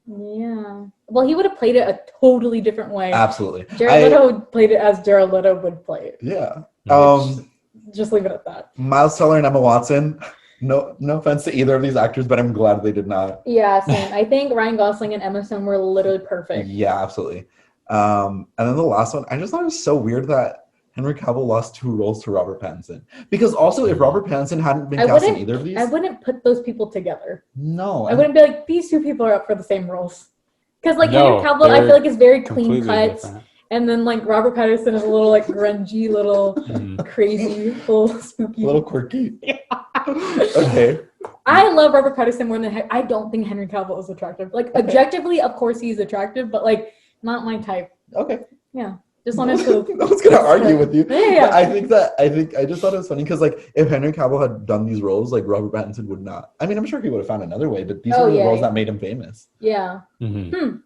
Yeah. Well, he would have played it a totally different way. Absolutely. Jared Leto played it as Jared Leto would play it. Yeah. Just leave it at that. Miles Teller and Emma Watson. No offense to either of these actors, but I'm glad they did not. Yeah, same. I think Ryan Gosling and Emma Stone were literally perfect. Yeah, absolutely. And then the last one, I just thought it was so weird that Henry Cavill lost 2 roles to Robert Pattinson. Because also, if Robert Pattinson hadn't been cast in either of these... I wouldn't put those people together. No. I wouldn't be like, these 2 people are up for the same roles. Because, like, Henry Cavill, I feel like, is very clean cut. Different. And then, like, Robert Pattinson is a little, like, grungy, little crazy, little spooky. A little quirky. Yeah. Okay. I love Robert Pattinson more than... I don't think Henry Cavill is attractive. Like, objectively, of course, he's attractive, but, like, not my type. Okay. Yeah. Just wanted to. No one's gonna argue with you. Yeah. But I just thought it was funny because like if Henry Cavill had done these roles, like Robert Pattinson would not. I mean, I'm sure he would have found another way, but these are the roles that made him famous. Yeah. Mm-hmm.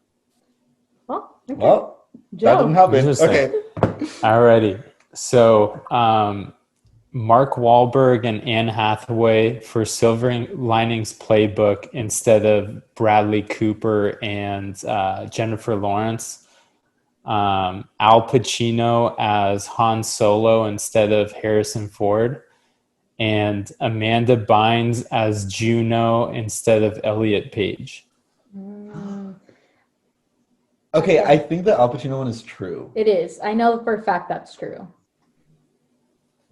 Well, okay. Well, Joe. that didn't happen. Okay. Alrighty. So, Mark Wahlberg and Anne Hathaway for Silver Linings Playbook instead of Bradley Cooper and Jennifer Lawrence. Al Pacino as Han Solo instead of Harrison Ford, and Amanda Bynes as Juno instead of Elliot Page. Okay, I think the Al Pacino one is true. It is. I know for a fact that's true.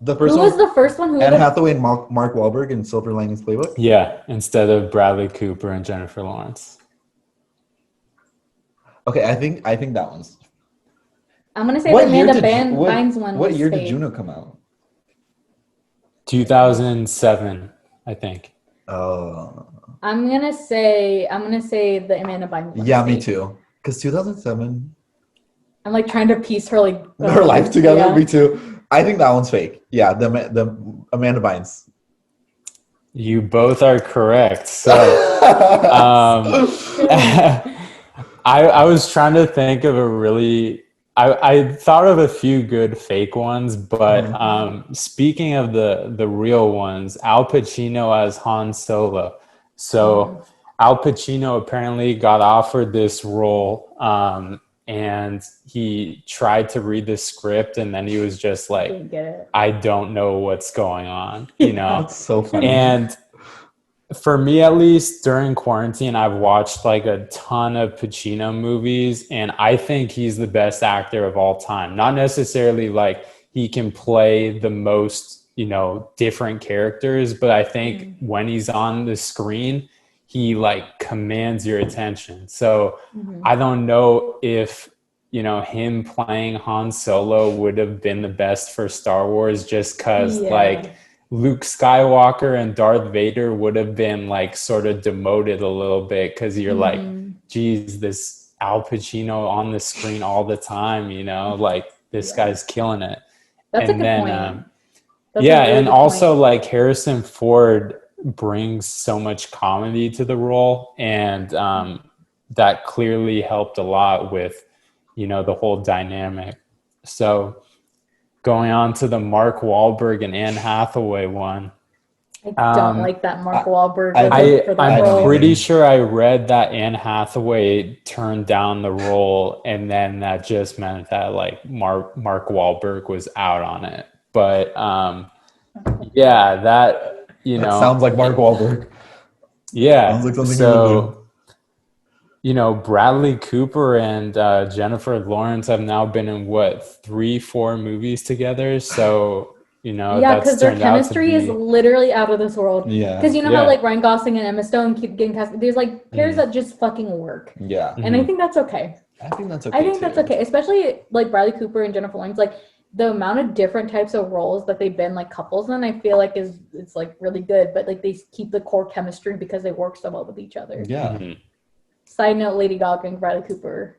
The first Who one was the first one? Anne Hathaway and Mark Wahlberg in Silver Linings Playbook? Yeah, instead of Bradley Cooper and Jennifer Lawrence. Okay, I think that one's. I'm gonna say the Amanda Bynes one. What year did Juno come out? 2007, I think. Oh. I'm gonna say the Amanda Bynes one. Yeah, me too. Because 2007. I'm like trying to piece her her life together. Yeah. Me too. I think that one's fake. Yeah, the Amanda Bynes. You both are correct. So, I was trying to think of a really. I thought of a few good fake ones, but speaking of the real ones, Al Pacino as Han Solo. So Al Pacino apparently got offered this role, and he tried to read the script, and then he was just like, I don't know what's going on, you know? That's so funny. And for me, at least during quarantine, I've watched like a ton of Pacino movies, and I think he's the best actor of all time. Not necessarily like he can play the most, you know, different characters, but I think when he's on the screen, he like commands your attention. So I don't know if, you know, him playing Han Solo would have been the best for Star Wars, just because like Luke Skywalker and Darth Vader would have been like sort of demoted a little bit, because you're like, geez, this Al Pacino on the screen all the time, you know, like this guy's killing it. That's and a good then, point. And also like Harrison Ford brings so much comedy to the role, and that clearly helped a lot with, you know, the whole dynamic. So going on to the Mark Wahlberg and Anne Hathaway one. I don't like that Mark Wahlberg. I'm pretty sure I read that Anne Hathaway turned down the role, and then that just meant that like Mark Wahlberg was out on it. But yeah, that, you know, sounds like Mark Wahlberg. Yeah. Sounds like something he would do. You know, Bradley Cooper and Jennifer Lawrence have now been in 3-4 movies together. So, you know, because their chemistry is literally out of this world. Yeah, because you know how like Ryan Gosling and Emma Stone keep getting cast. There's like pairs that just fucking work. Yeah, and I think that's okay. I think that's okay, especially like Bradley Cooper and Jennifer Lawrence. Like the amount of different types of roles that they've been like couples in, I feel like it's like really good. But like they keep the core chemistry because they work so well with each other. Yeah. Side note: Lady Gaga and Bradley Cooper.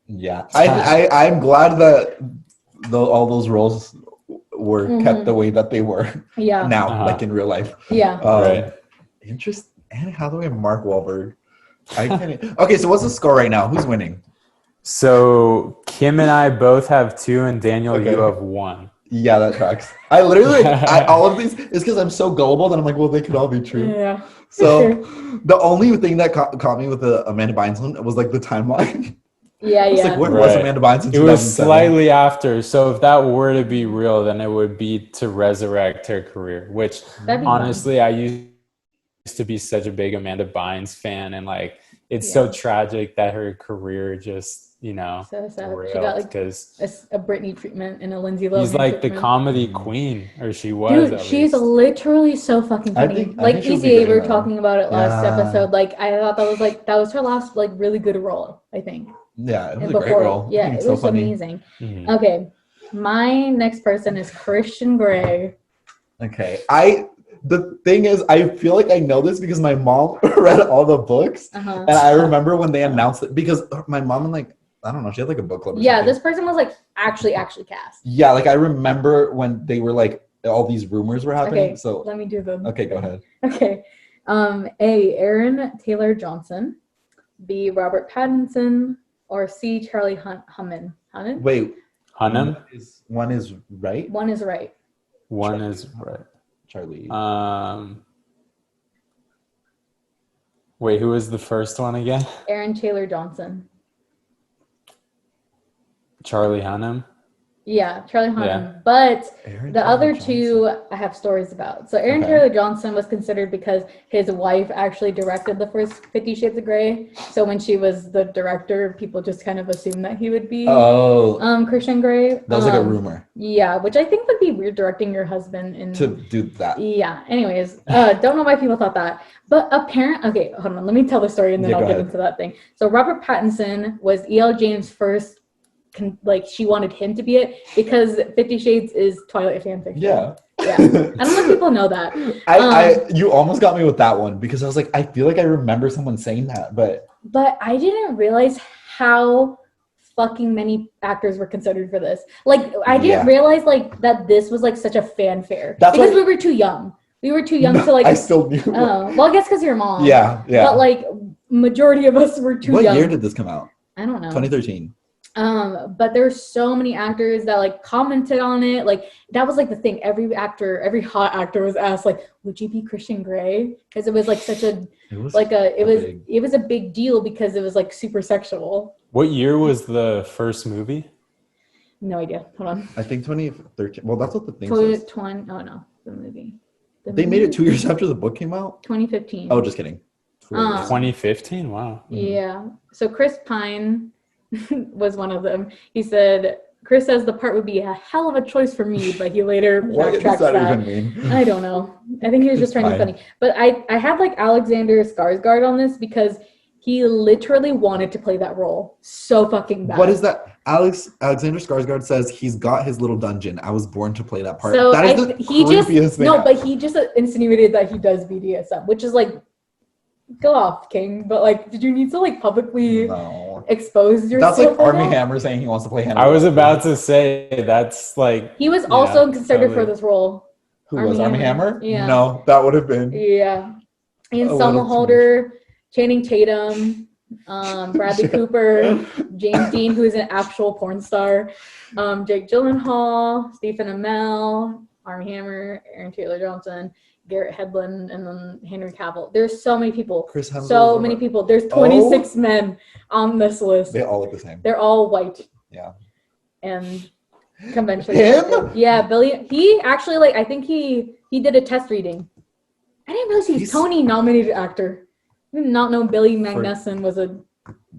Yeah, I'm glad that all those roles were kept the way that they were. Yeah. Now, like in real life. Yeah. Right. Interesting. Anne Hathaway and Mark Wahlberg. Okay, so what's the score right now? Who's winning? So Kim and I both have 2, and Daniel, you have 1. Yeah, that tracks. I literally all of these is because I'm so gullible that I'm like, well, they could all be true. Yeah. So the only thing that caught me with the Amanda Bynes one was like the timeline. Yeah. Like, what was Amanda Bynes in 2007? It was slightly after. So if that were to be real, then it would be to resurrect her career, which honestly, I used to be such a big Amanda Bynes fan, and like it's so tragic that her career just, you know, so sad. derailed, She got like a Britney treatment and a Lindsay Lohan. She's like treatment. The comedy queen, or she was. Dude, she's literally so fucking funny. I think Easy A, we were talking about it last episode. Like I thought that was her last like really good role, I think. Yeah, it was a great role. Yeah, it was amazing. Okay, my next person is Christian Grey. Okay, the thing is, I feel like I know this because my mom read all the books, and I remember when they announced it, because my mom and like I don't know. She had like a book club. Or Yeah, something. this person was like actually cast. Yeah, like I remember when they were like all these rumors were happening. Okay, So let me do them. okay, go ahead. Okay. A. Aaron Taylor Johnson. B. Robert Pattinson. Or C. Charlie Hunnam. Hunnam? Wait, Hunnam? one is right. One is right. One is right. Charlie. Wait, who was the first one again? Aaron Taylor Johnson. Charlie Hunnam? Yeah, Charlie Hunnam. Yeah. But Aaron the Taylor other Johnson. two I have stories about. So Aaron Okay. Taylor Johnson was considered because his wife actually directed the first 50 Shades of Grey. So when she was the director, people just kind of assumed that he would be Christian Grey. That was like a rumor Yeah, which I think would be weird directing your husband in to do that. Yeah. Anyways, don't know why people thought that. But okay, hold on. Let me tell the story and then Yeah, I'll go get ahead. into that thing. So Robert Pattinson was E.L. James' first, she wanted him to be it because 50 Shades is Twilight fanfiction. Yeah. Yeah. I don't know if people know that. You almost got me with that one because I was like, I feel like I remember someone saying that, but I didn't realize how fucking many actors were considered for this. Like, I didn't realize like that this was like such a fanfare. That's because why- we were too young. We were too young to like. I still knew. Well, I guess because your mom. Yeah. But like, majority of us were too What young. year did this come out? I don't know. 2013. But there's so many actors that like commented on it. Like that was like the thing. Every hot actor was asked like, "Would you be Christian Grey?" Because it was like such a it was a big deal because it was like super sexual. What year was the first movie? No idea. Hold on. I think 2013. Well, that's what the thing says. 20. Oh no, the movie. They made it 2 years after the book came out. 2015. Oh, just kidding. 2015. Wow. Yeah. So Chris Pine was one of them. He said, Chris says the part would be a hell of a choice for me, but he later What does backtracks that that. even mean? I don't know. I think he was just trying to be Fine. funny. But I had like Alexander Skarsgård on this because he literally wanted to play that role so fucking bad. What is that? Alexander Skarsgård says he's got his little dungeon. I was born to play that part. So that is the creepiest thing. No, but he just insinuated that he does BDSM, which is like, go off, King. But like, did you need to like publicly expose yourself? That's like Armie Hammer saying he wants to play Hannibal. I was about to say that's like he was also considered for this role. Who was Armie Hammer? Yeah. No, that would have been. Yeah. And A Selma little too Holder, Channing Tatum, Bradley Cooper, James Dean, who is an actual porn star, Jake Gyllenhaal, Stephen Amell, Armie Hammer, Aaron Taylor Johnson, Garrett Hedlund, and then Henry Cavill. There's so many people. Chris Hemsworth. So many people. There's 26 men on this list. They all look the same. They're all white. Yeah. And conventionally. Him? Yeah, Billy. He actually I think he did a test reading. I didn't realize he was Tony nominated actor. I did not know Billy Magnuson was a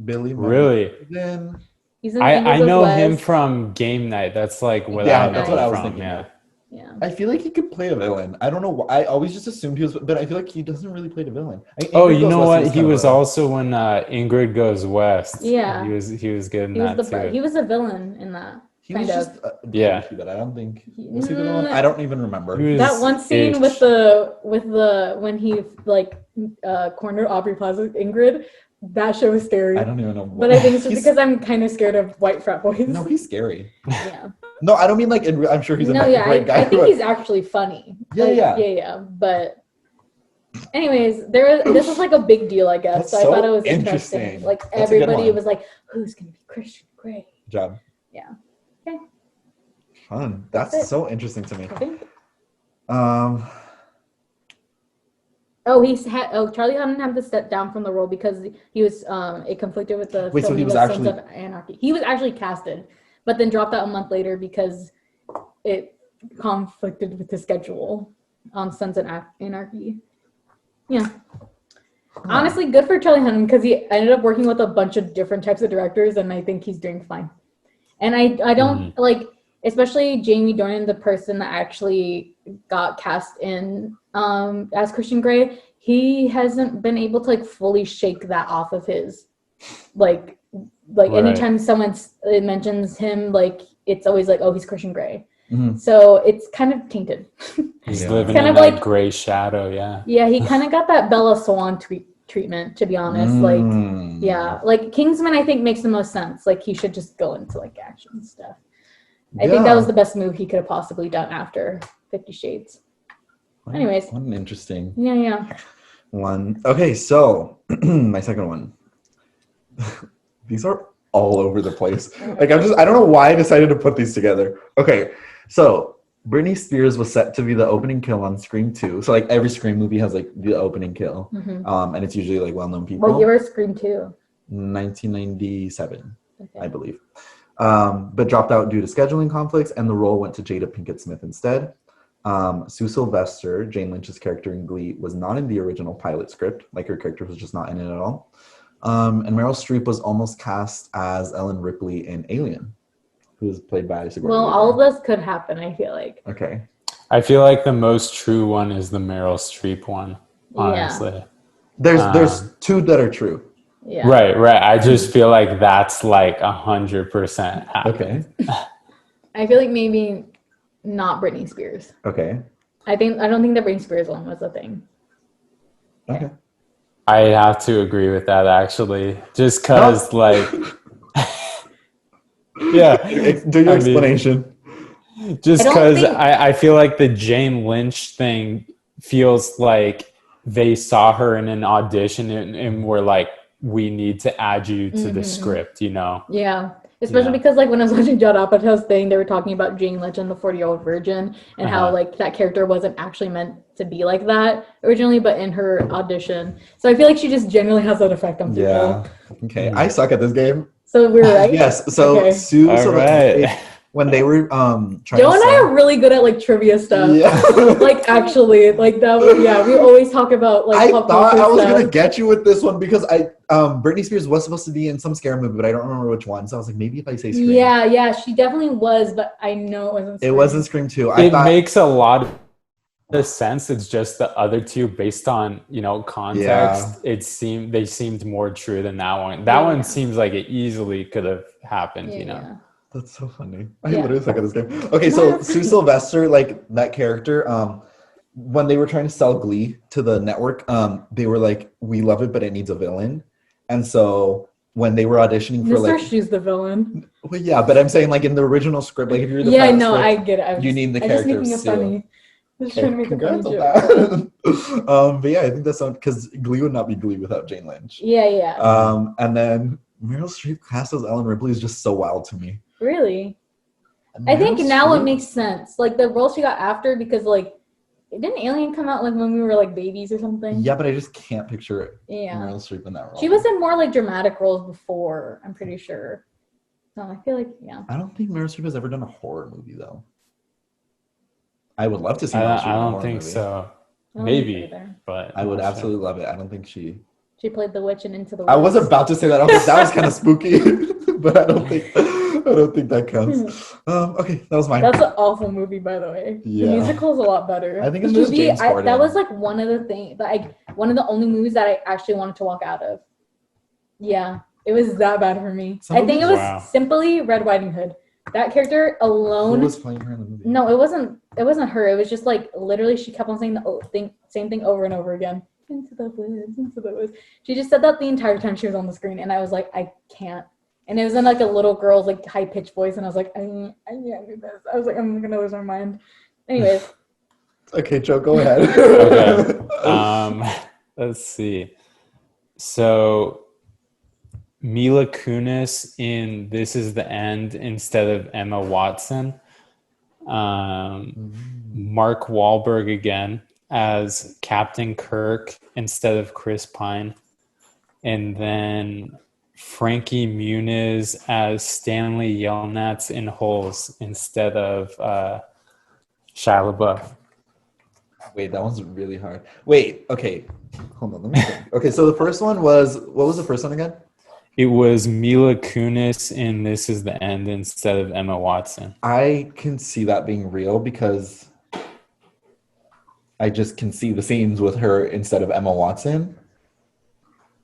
Billy. Really? Then he's in I know West. him from Game Night. That's like what Yeah, I know that's what I was from. thinking. Yeah. Yeah. I feel like he could play a villain. I don't know why. I always just assumed he was, but I feel like he doesn't really play the villain. Oh, you know what? He was also when Ingrid Goes West. Yeah. He was good in He that was too. he was a villain in that. He was just but I don't think was he the villain? I don't even remember. That one scene with the when he cornered Aubrey Plaza Ingrid, that shit was scary. I don't even know. But I think it's just because I'm kind of scared of white frat boys. No, he's scary. Yeah. No, I don't mean like. I'm sure he's a great guy. I think he's actually funny. Yeah. But anyways, this was like a big deal, I guess. So I thought it was interesting. Like everybody was like, "Who's gonna be Christian Grey?" Job. Yeah. Okay. Fun. That's so interesting to me. Charlie Hunnam had to step down from the role because he was it conflicted with the so he was Sons of Anarchy. He was actually casted, but then dropped out a month later because it conflicted with his schedule on Sons of Anarchy. Yeah. Honestly, good for Charlie Hunnam because he ended up working with a bunch of different types of directors, and I think he's doing fine. And I don't especially Jamie Dornan, the person that actually got cast in as Christian Grey, he hasn't been able to fully shake that off of his right. Anytime someone mentions him, it's always like, oh, he's Christian Grey. Mm-hmm. So it's kind of tainted. He's living in that gray shadow, yeah. Yeah, he kind of got that Bella Swan treatment, to be honest. Like, yeah, like Kingsman, I think makes the most sense. Like, he should just go into like action stuff. I think that was the best move he could have possibly done after 50 Shades. Anyways, what an interesting one. Okay, so my second one. These are all over the place. Like, I don't know why I decided to put these together. Okay, so Britney Spears was set to be the opening kill on Scream 2. So, like, every Scream movie has, like, the opening kill. And it's usually, like, well-known people. What year was Scream 2? 1997, I believe. But dropped out due to scheduling conflicts, and the role went to Jada Pinkett Smith instead. Sue Sylvester, Jane Lynch's character in Glee, was not in the original pilot script. Like, her character was just not in it at all. And Meryl Streep was almost cast as Ellen Ripley in Alien, who was played by Sigourney Well, Weaver. all of this could happen, I feel like. Okay. I feel like the most true one is the Meryl Streep one, honestly. Yeah. There's two that are true. Yeah. Right. I just feel like that's like 100% happened. Okay. I feel like maybe not Britney Spears. Okay. I don't think the Britney Spears one was a thing. Okay. I have to agree with that, actually. Just because, like... yeah. Do your explanation. Just because I feel like the Jane Lynch thing feels like they saw her in an audition and were like, we need to add you to the script, you know? Yeah. Especially because, like, when I was watching Judd Apatow's thing, they were talking about Jane Lynch and the 40-Year-Old Virgin and how, like, that character wasn't actually meant to be like that originally, but in her audition. So I feel like she just generally has that effect on people. Yeah. Okay. I suck at this game. So we're right? Yes. So Sue, when they were trying Joe and I are really good at, like, trivia stuff. Yeah. Like, actually, like, that was, we always talk about, like, I pop thought culture I was stuff. going to get you with this one because Britney Spears was supposed to be in some scary movie, but I don't remember which one. So I was like, maybe if I say Scream. Yeah, she definitely was, but I know it wasn't Scream. It wasn't Scream 2. It makes a lot of sense. It's just the other two, based on, you know, context, they seemed more true than that one. That one seems like it easily could have happened, you know? Yeah. That's so funny. I literally suck at this game. Okay, so Sue Sylvester, like, that character, when they were trying to sell Glee to the network, they were like, we love it, but it needs a villain. And so when they were auditioning for, like... she's the villain. Well, yeah, but I'm saying, like, in the original script, like, if you're the script, I get it. You need the character of Sue. Funny. Just trying to make Congrats on that. But yeah, I think that's because Glee would not be Glee without Jane Lynch. Yeah. And then Meryl Streep cast as Ellen Ripley is just so wild to me. Really? I think now it makes sense. Like, the role she got after, because, like, didn't Alien come out, like, when we were, like, babies or something? Yeah, but I just can't picture Meryl Streep in that role. She was in more, like, dramatic roles before, I'm pretty sure. So I feel like, I don't think Meryl Streep has ever done a horror movie, though. I would love to see Meryl Streep in a horror movie. I don't think so. Maybe, but... I would absolutely love it. I don't think she played the witch in Into the Woods. I was about to say that. I was like, that was kind of spooky, but I don't think that counts. Okay, that was mine. That's an awful movie, by the way. Yeah. The musical is a lot better. I think it's just James Corden. That was like one of the things, one of the only movies that I actually wanted to walk out of. Yeah, it was that bad for me. I think it was simply Red Riding Hood. That character alone. Who was playing her in the movie? No, it wasn't. It wasn't her. It was just like literally she kept on saying the same thing over and over again. Into the woods, into the woods. She just said that the entire time she was on the screen, and I was like, I can't. And it was in like a little girl's like high pitched voice, and I was like, I can't do this. I was like, I'm gonna lose my mind. Anyways. Okay, Joe, go ahead. Okay. Let's see. So Mila Kunis in This Is the End instead of Emma Watson. Mark Wahlberg again as Captain Kirk instead of Chris Pine. And then Frankie Muniz as Stanley Yelnats in Holes instead of Shia LaBeouf. Wait, that one's really hard. Wait, okay. Hold on, let me think. Okay, so the first one was, what was the first one again? It was Mila Kunis in This Is the End instead of Emma Watson. I can see that being real because I just can see the scenes with her instead of Emma Watson.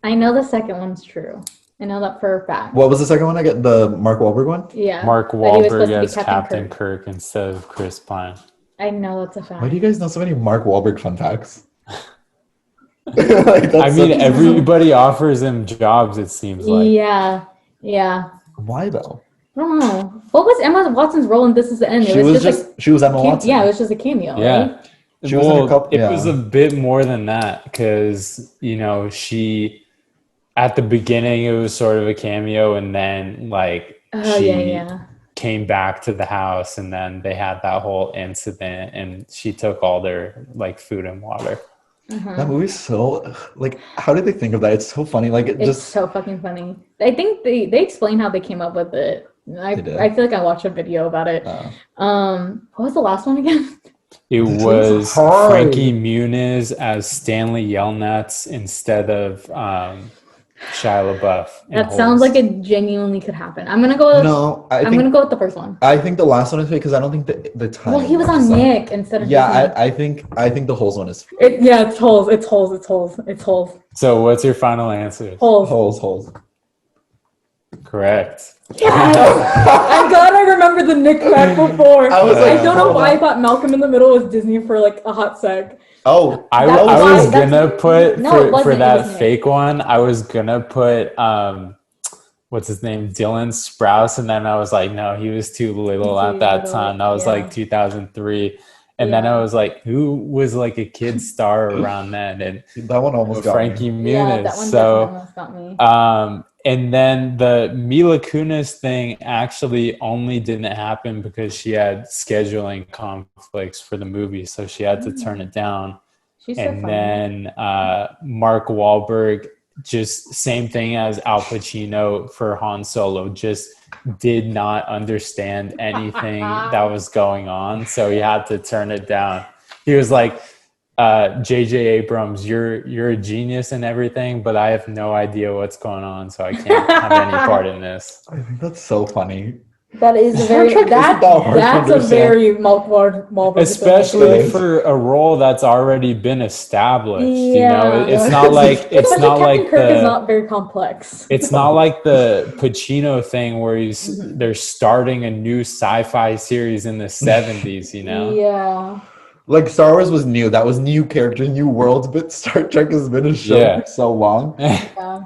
I know the second one's true. I know that for a fact. What was the second one? I get the Mark Wahlberg one? Yeah. Mark Wahlberg as Captain Kirk instead of Chris Pine. I know that's a fact. Why do you guys know so many Mark Wahlberg fun facts? Like, that's I mean, such- everybody offers him jobs, it seems like. Yeah. Why though? I don't know. What was Emma Watson's role in This Is the End? She was Emma Watson. Yeah, it was just a cameo, Yeah. right? She was in a couple. It was a bit more than that because, she, at the beginning, it was sort of a cameo, and then, like, she came back to the house, and then they had that whole incident, and she took all their, like, food and water. That movie's so, like, how did they think of that? It's so funny. Like, it's so fucking funny. I think they explain how they came up with it. I feel like I watched a video about it. What was the last one again? It was Frankie Muniz as Stanley Yelnats instead of Shia LaBeouf. That sounds like it genuinely could happen. I'm gonna go. I'm gonna go with the first one. I think the last one is fake because I don't think the time. Well, he was on Nick instead of. Yeah, I think the Holes one is. It's Holes. It's Holes. So, what's your final answer? Holes. Correct. Yes! I'm glad I remember the Nick fact before. I don't know why I thought Malcolm in the Middle was Disney for like a hot sec. Oh, I was gonna put for that fake one. I was gonna put what's his name, Dylan Sprouse, and then I was like, no, he was too little at that time. That was like 2003, and then I was like, who was like a kid star around then? And that one almost got Frankie me. Muniz. That one almost got me. And then the Mila Kunis thing actually only didn't happen because she had scheduling conflicts for the movie, so she had to turn it down. She's and so then Mark Wahlberg, just same thing as Al Pacino for Han Solo, just did not understand anything that was going on, so he had to turn it down. He was like, J.J. Abrams, you're a genius and everything, but I have no idea what's going on, so I can't have any part in this. I think that's so funny. That is that's a very Mark Wahlberg, especially for a role that's already been established. It's not like Kirk is not very complex. It's not like the Pacino thing where they're starting a new sci-fi series in the 70s. Yeah. Like Star Wars was new. That was new characters, new worlds, but Star Trek has been a show for so long. Yeah.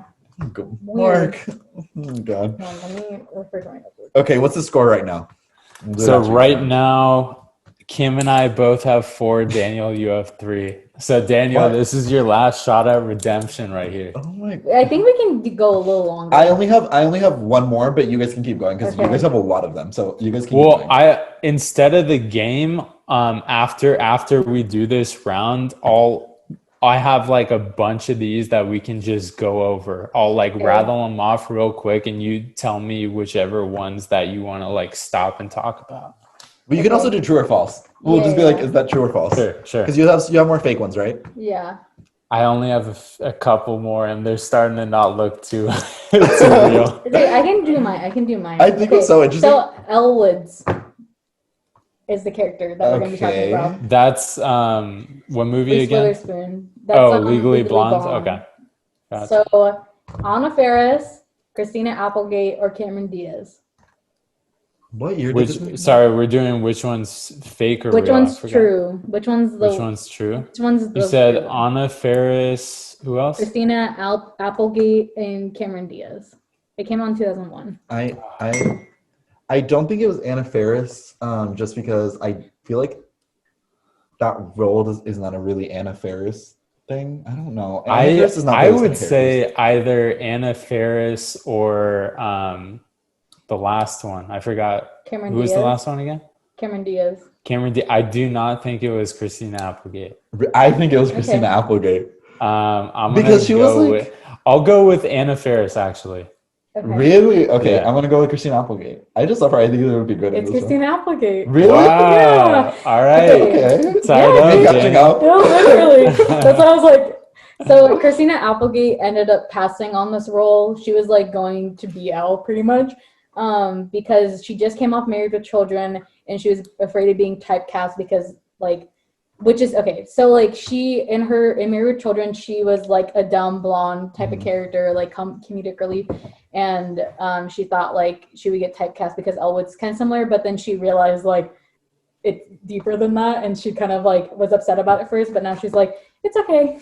Mark. Oh, God. Let me refer to my notes. Okay, what's the score right now? So right now, Kim and I both have 4. Daniel, you have 3. So Daniel, this is your last shot at redemption right here. Oh my! I think we can go a little longer. I only have one more, but you guys can keep going because you guys have a lot of them. So you guys can. Keep going. Instead of the game, after we do this round, I have like a bunch of these that we can just go over. I'll like rattle them off real quick, and you tell me whichever ones that you want to like stop and talk about. But you can also do true or false. We'll just be like, is that true or false? Sure. Because you have more fake ones, right? Yeah. I only have a couple more, and they're starting to not look too real. I can do mine. I think it's so interesting. So Elle Woods is the character that we're going to be talking about. That's what movie again? Witherspoon. That's Legally Blonde. Okay. Gotcha. So Anna Faris, Christina Applegate, or Cameron Diaz. What year? Sorry, we're doing which one's fake or which real? One's true? Which one's true? Which one's you said true? Anna Faris. Who else? Christina Applegate and Cameron Diaz. It came out in 2001. I don't think it was Anna Faris, just because I feel like that role is not a really Anna Faris thing. I don't know. I would say either Anna Faris or the last one. I forgot. Cameron Who was the last one again? Cameron Diaz. I do not think it was Christina Applegate. I think it was Christina Applegate. I'll go with Anna Faris actually. Okay. Really? Okay, yeah. I'm gonna go with Christina Applegate. I just thought I think it would be good. It's Christina Applegate. Really? Wow. Yeah. All right. Okay. Catching up. No, literally. That's what I was like. So Christina Applegate ended up passing on this role. She was like going to be Elle pretty much, because she just came off Married with Children, and she was afraid of being typecast because which is okay. So like she in Married with Children, she was like a dumb blonde type of character, like comedic relief, and she thought like she would get typecast because Elwood's kind of similar, but then she realized like it's deeper than that, and she kind of like was upset about it first, but now she's like, It's okay.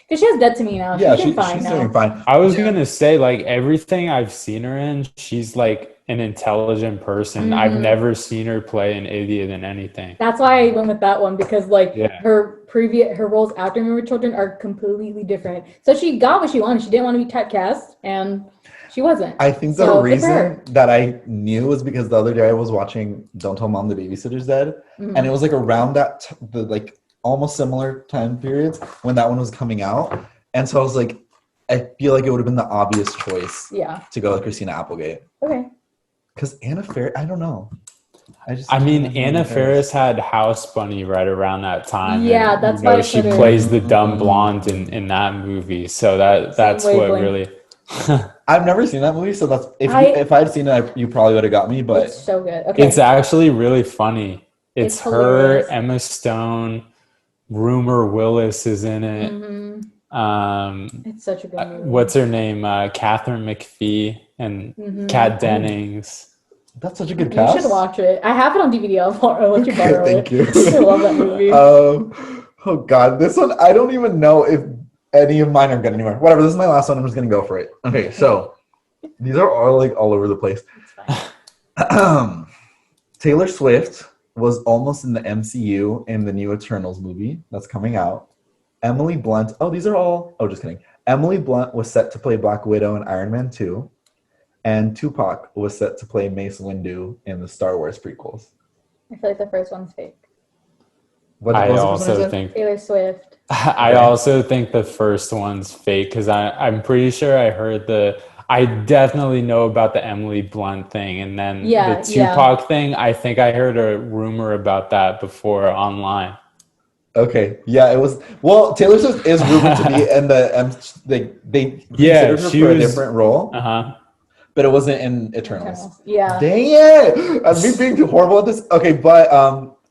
Because she has Dead to Me now. Yeah, she's fine now. doing fine. I was gonna say, like, everything I've seen her in, she's like an intelligent person. I've never seen her play an idiot in anything. That's why I went with that one, because like her roles after We Were Children are completely different. So she got what she wanted. She didn't want to be typecast, and she wasn't. I think the reason that I knew was because the other day I was watching Don't Tell Mom the Babysitter's Dead, and it was like around that the like almost similar time periods when that one was coming out, and so I was like, I feel like it would have been the obvious choice, to go with Christina Applegate. Okay. Because Anna Faris, I don't know. I mean, Anna Faris had House Bunny right around that time. Yeah, and, that's why she plays the dumb blonde in that movie. So that's what really. I've never seen that movie, so that's if I'd seen it, you probably would have got me. But it's so good. Okay. It's actually really funny. It's her, hilarious. Emma Stone, Rumor Willis is in it. It's such a good movie. What's her name? Catherine McPhee and Kat Dennings. That's such a good cast. You should watch it. I have it on DVD. I'll let you borrow it. Thank you. I love that movie. Oh God, this one I don't even know if any of mine are good anymore. Whatever. This is my last one. I'm just gonna go for it. Okay, so these are all like all over the place. It's fine. Taylor Swift was almost in the MCU in the new Eternals movie that's coming out. Emily Blunt. Oh, these are all. Oh, just kidding. Emily Blunt was set to play Black Widow in Iron Man 2. And Tupac was set to play Mace Windu in the Star Wars prequels. I feel like the first one's fake. I also think Taylor Swift. I also think the first one's fake because I'm pretty sure I heard I definitely know about the Emily Blunt thing, and then the Tupac thing. I think I heard a rumor about that before online. Okay, yeah, it was. Well, Taylor Swift is rumored to be in the they considered her for a different role. But it wasn't in Eternals. Yeah. Dang it! I'm me being too horrible at this. Okay, but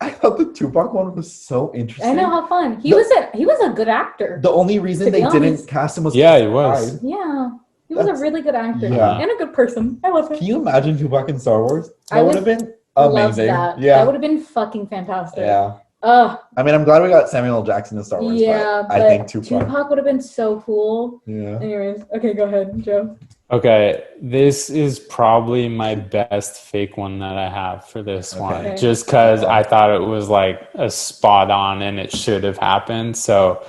I thought the Tupac one was so interesting. I know, how fun. He was a good actor. The only reason they didn't cast him was he was. Yeah. He was a really good actor. Yeah. And a good person. I love him. Can you imagine Tupac in Star Wars? That would have been amazing. That. Yeah. That would have been fucking fantastic. Yeah. I mean, I'm glad we got Samuel L. Jackson in Star Wars. Yeah, but I think Tupac would have been so cool. Yeah. Anyways, okay, go ahead, Joe. Okay, this is probably my best fake one that I have for this one, just because I thought it was like a spot on and it should have happened. So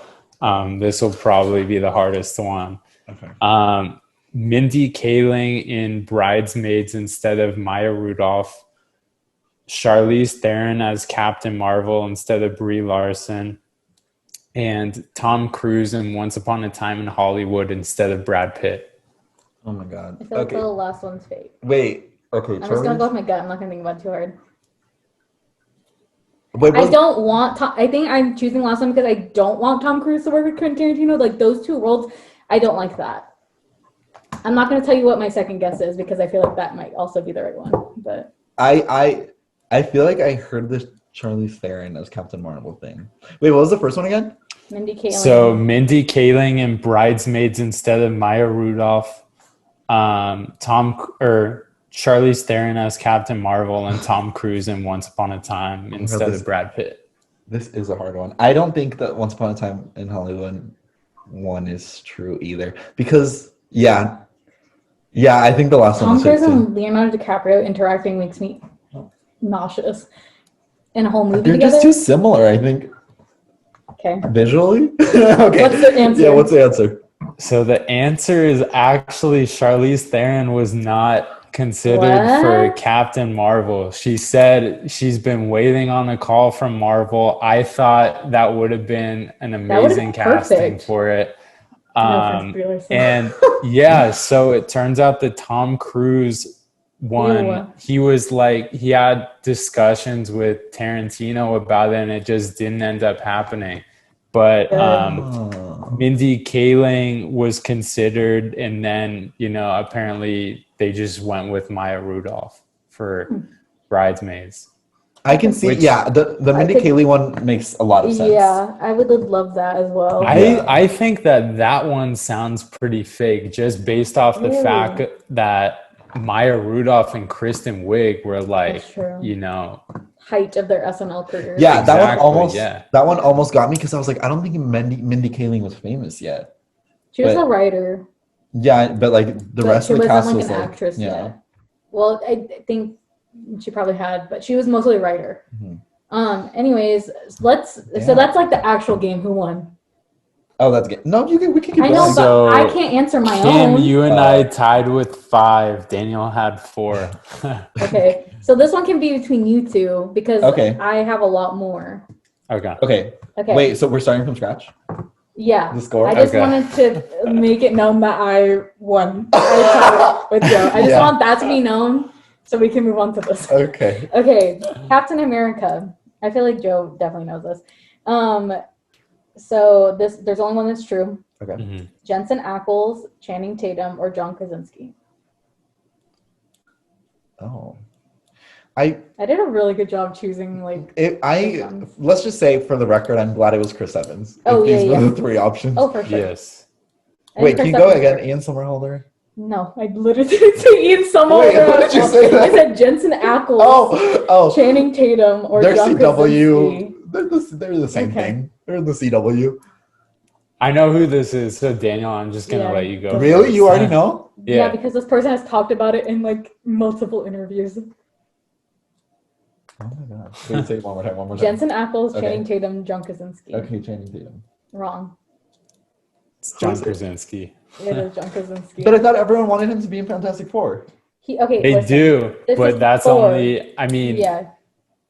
this will probably be the hardest one. Okay. Mindy Kaling in Bridesmaids instead of Maya Rudolph. Charlize Theron as Captain Marvel instead of Brie Larson. And Tom Cruise in Once Upon a Time in Hollywood instead of Brad Pitt. Oh my God. I feel like the last one's fake. Wait. Okay. I'm just going to go with my gut. I'm not going to think about it too hard. Wait, I don't want I think I'm choosing last one because I don't want Tom Cruise to work with Quentin Tarantino. Like, those two roles, I don't like that. I'm not going to tell you what my second guess is because I feel like that might also be the right one. But I feel like I heard this Charlize Theron as Captain Marvel thing. Wait, what was the first one again? Mindy Kaling. So Mindy Kaling in Bridesmaids instead of Maya Rudolph. Charlize Theron as Captain Marvel and Tom Cruise in Once Upon a Time instead of Brad Pitt. This is a hard one. I don't think that Once Upon a Time in Hollywood one is true either because I think the last one. Tom Cruise and Leonardo DiCaprio interacting makes me nauseous. In a whole movie They're together. Just too similar, I think. Okay. Visually. Okay. What's the answer? Yeah. What's the answer? So the answer is actually Charlize Theron was not considered for Captain Marvel. She said she's been waiting on a call from Marvel. I thought that would have been an amazing casting for it. And so it turns out that Tom Cruise one, he was like, he had discussions with Tarantino about it and it just didn't end up happening. But Mindy Kaling was considered, and then, apparently they just went with Maya Rudolph for Bridesmaids. I can see, the Mindy Kaling one makes a lot of sense. Yeah, I would love that as well. I think that one sounds pretty fake, just based off the fact that Maya Rudolph and Kristen Wiig were like, height of their SNL career. Yeah, Exactly, that one almost got me because I was like, I don't think Mindy Kaling was famous yet. She was a writer. Yeah, but like the rest of the cast was an like actress yet. Well, I think she probably had, but she was mostly a writer. Anyways, so that's like the actual game. Who won? Oh, that's good. No, we can keep I know, going. but I can't answer my Kim, own. you and I tied with 5. Daniel had 4. Okay, so this one can be between you two because I have a lot more. Okay. Wait, so we're starting from scratch? Yeah. The score? I just wanted to make it known that I won. I tied with Joe. I just want that to be known so we can move on to this. Okay. Okay, Captain America. I feel like Joe definitely knows this. So there's only one that's true. Okay. Jensen Ackles, Channing Tatum, or John Krasinski. Oh. I did a really good job choosing let's just say for the record, I'm glad it was Chris Evans. Oh, these were the 3 options. Oh, for sure. Yes. Wait, can you go again? Ian Somerhalder? No, I literally didn't say Ian Somerhalder. Wait, what did you say? I said Jensen Ackles, Channing Tatum, or John Krasinski. They're the same thing. They're the CW. I know who this is, so Daniel, I'm just gonna let you go. Really? First. You already know? Yeah, because this person has talked about it in like multiple interviews. Oh my god. Wait, say it one more time. Jensen Ackles, Channing Tatum, John Krasinski. Okay, Channing Tatum. Wrong. It's John Krasinski. It is John Krasinski. But I thought everyone wanted him to be in Fantastic Four. They do, but that's only. I mean,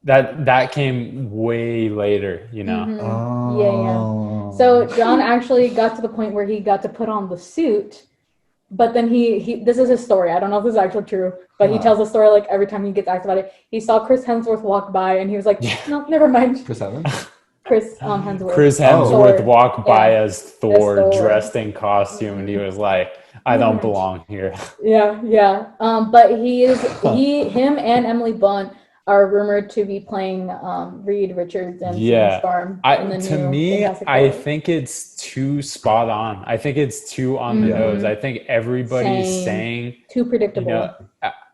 that came way later, you know. Yeah. So John actually got to the point where he got to put on the suit, but then he this is his story. I don't know if this is actually true, but he tells the story like every time he gets asked about it. He saw Chris Hemsworth walk by, and he was like, "No, never mind." Chris Evans. Chris Hemsworth. Chris Hemsworth walked by as Thor, dressed in costume, and he was like, "I don't belong here." Yeah. But him and Emily Blunt are rumored to be playing Reed Richards and Storm. To me, I think it's too spot on. I think it's too on the nose. I think everybody's saying too predictable. You know,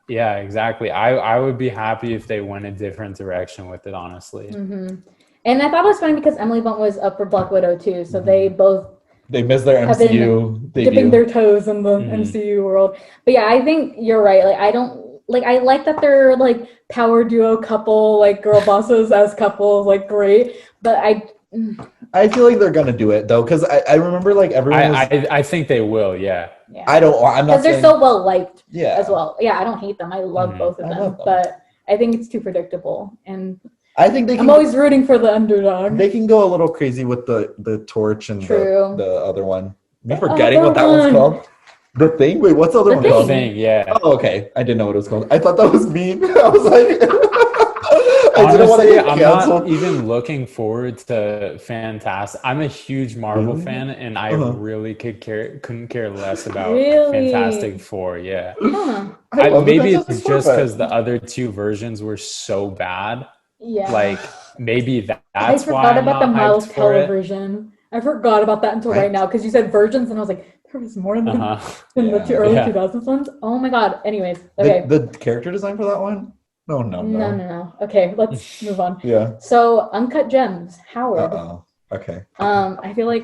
yeah, exactly. I would be happy if they went a different direction with it, honestly. And I thought it was funny because Emily Blunt was up for Black Widow too, so they missed their MCU debut. Dipping their toes in the MCU world. But yeah, I think you're right. Like I like that they're like power duo couple, like girl bosses as couples, like great. But I feel like they're gonna do it though, because I remember like everyone. I think they will. Yeah. I'm not because they're so well liked. Yeah. As well. Yeah, I don't hate them. I love both of them, but I think it's too predictable and. I think I'm always rooting for the underdog. They can go a little crazy with the torch and the other one. I'm forgetting what that one's called. The Thing? Wait, what's the other one called? The Thing, yeah. Oh, okay. I didn't know what it was called. I thought that was mean. I was like, honestly, I'm not even looking forward to Fantastic. I'm a huge Marvel fan, and I really couldn't care less about Fantastic Four. Yeah. Maybe it's just because the other 2 versions were so bad. Yeah. Like maybe that's why I forgot about the Miles Teller version. I forgot about that until right now because you said versions and I was like, there was more than the early 2000s ones. Oh my god. Anyways, okay. The character design for that one? No. Okay, let's move on. Yeah. So Uncut Gems, Howard. Okay. I feel like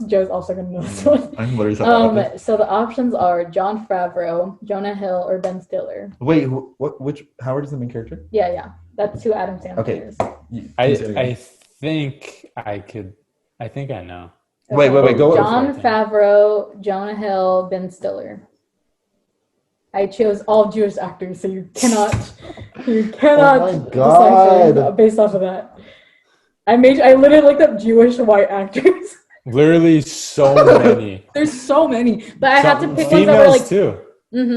Joe's also gonna know this one. I'm literally so the options are Jon Favreau, Jonah Hill, or Ben Stiller. Wait, which Howard is the main character? Yeah. That's 2 Adam Sandlers. Okay. I think I know. Okay. Wait, go. Jon Favreau, Jonah Hill, Ben Stiller. I chose all Jewish actors, so you cannot decipher based off of that. I literally looked up Jewish white actors. Literally so many. There's so many, but I had to pick ones that were like too.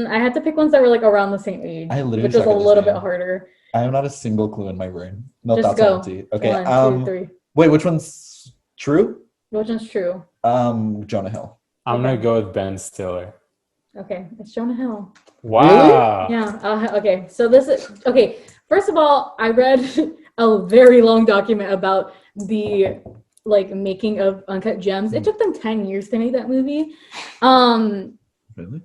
I had to pick ones that were like around the same age, which was a little bit harder. I have not a single clue in my brain. Just go. Okay. 1, 2, 3. Wait, which one's true? Which one's true? Jonah Hill. I'm gonna go with Ben Stiller. Okay, it's Jonah Hill. Wow. Really? Yeah. Okay. So this is okay. First of all, I read a very long document about the making of Uncut Gems. It took them 10 years to make that movie. Really?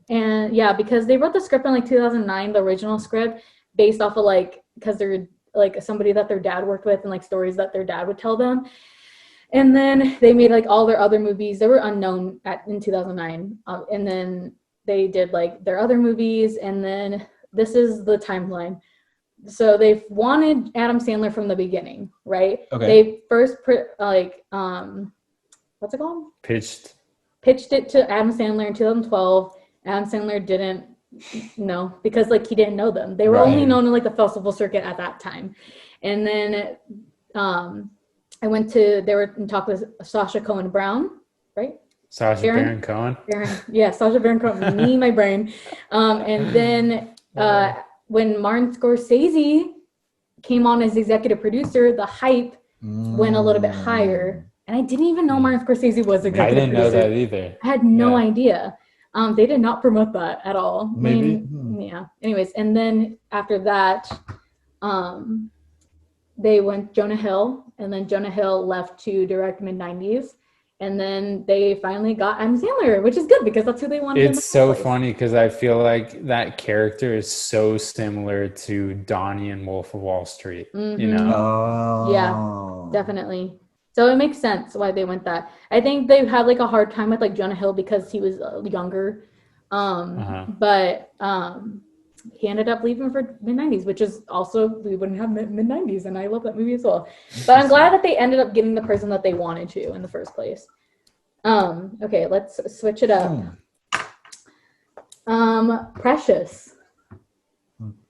And yeah, because they wrote the script in 2009, the original script, based off of because they're like somebody that their dad worked with and like stories that their dad would tell them. And then they made like all their other movies. They were unknown in 2009. And then they did like their other movies. And then this is the timeline. So they've wanted Adam Sandler from the beginning, right? Okay. They first what's it called? Pitched It to Adam Sandler in 2012. Adam Sandler didn't know because like he didn't know them. They were only known in like the festival circuit at that time. And then they were in talk with Sacha Cohen Brown, right? Sacha Baron Cohen. Yeah, Sacha Baron Cohen. My brain. And then when Martin Scorsese came on as executive producer, the hype went a little bit higher. And I didn't even know Martin Scorsese was executive producer. I didn't know that either. I had no idea. They did not promote that at all. Maybe. Yeah. Anyways, and then after that, they went Jonah Hill, and then Jonah Hill left to direct mid-90s. And then they finally got Adam Sandler, which is good because that's who they wanted. It's so funny because I feel like that character is so similar to Donnie in Wolf of Wall Street. You know? Oh. Yeah, definitely. So it makes sense why they went that. I think they had like a hard time with like Jonah Hill because he was younger. But he ended up leaving for mid-90s, which is also, we wouldn't have mid-90s, and I love that movie as well. But I'm glad that they ended up getting the person that they wanted to in the first place. Okay, let's switch it up. Precious.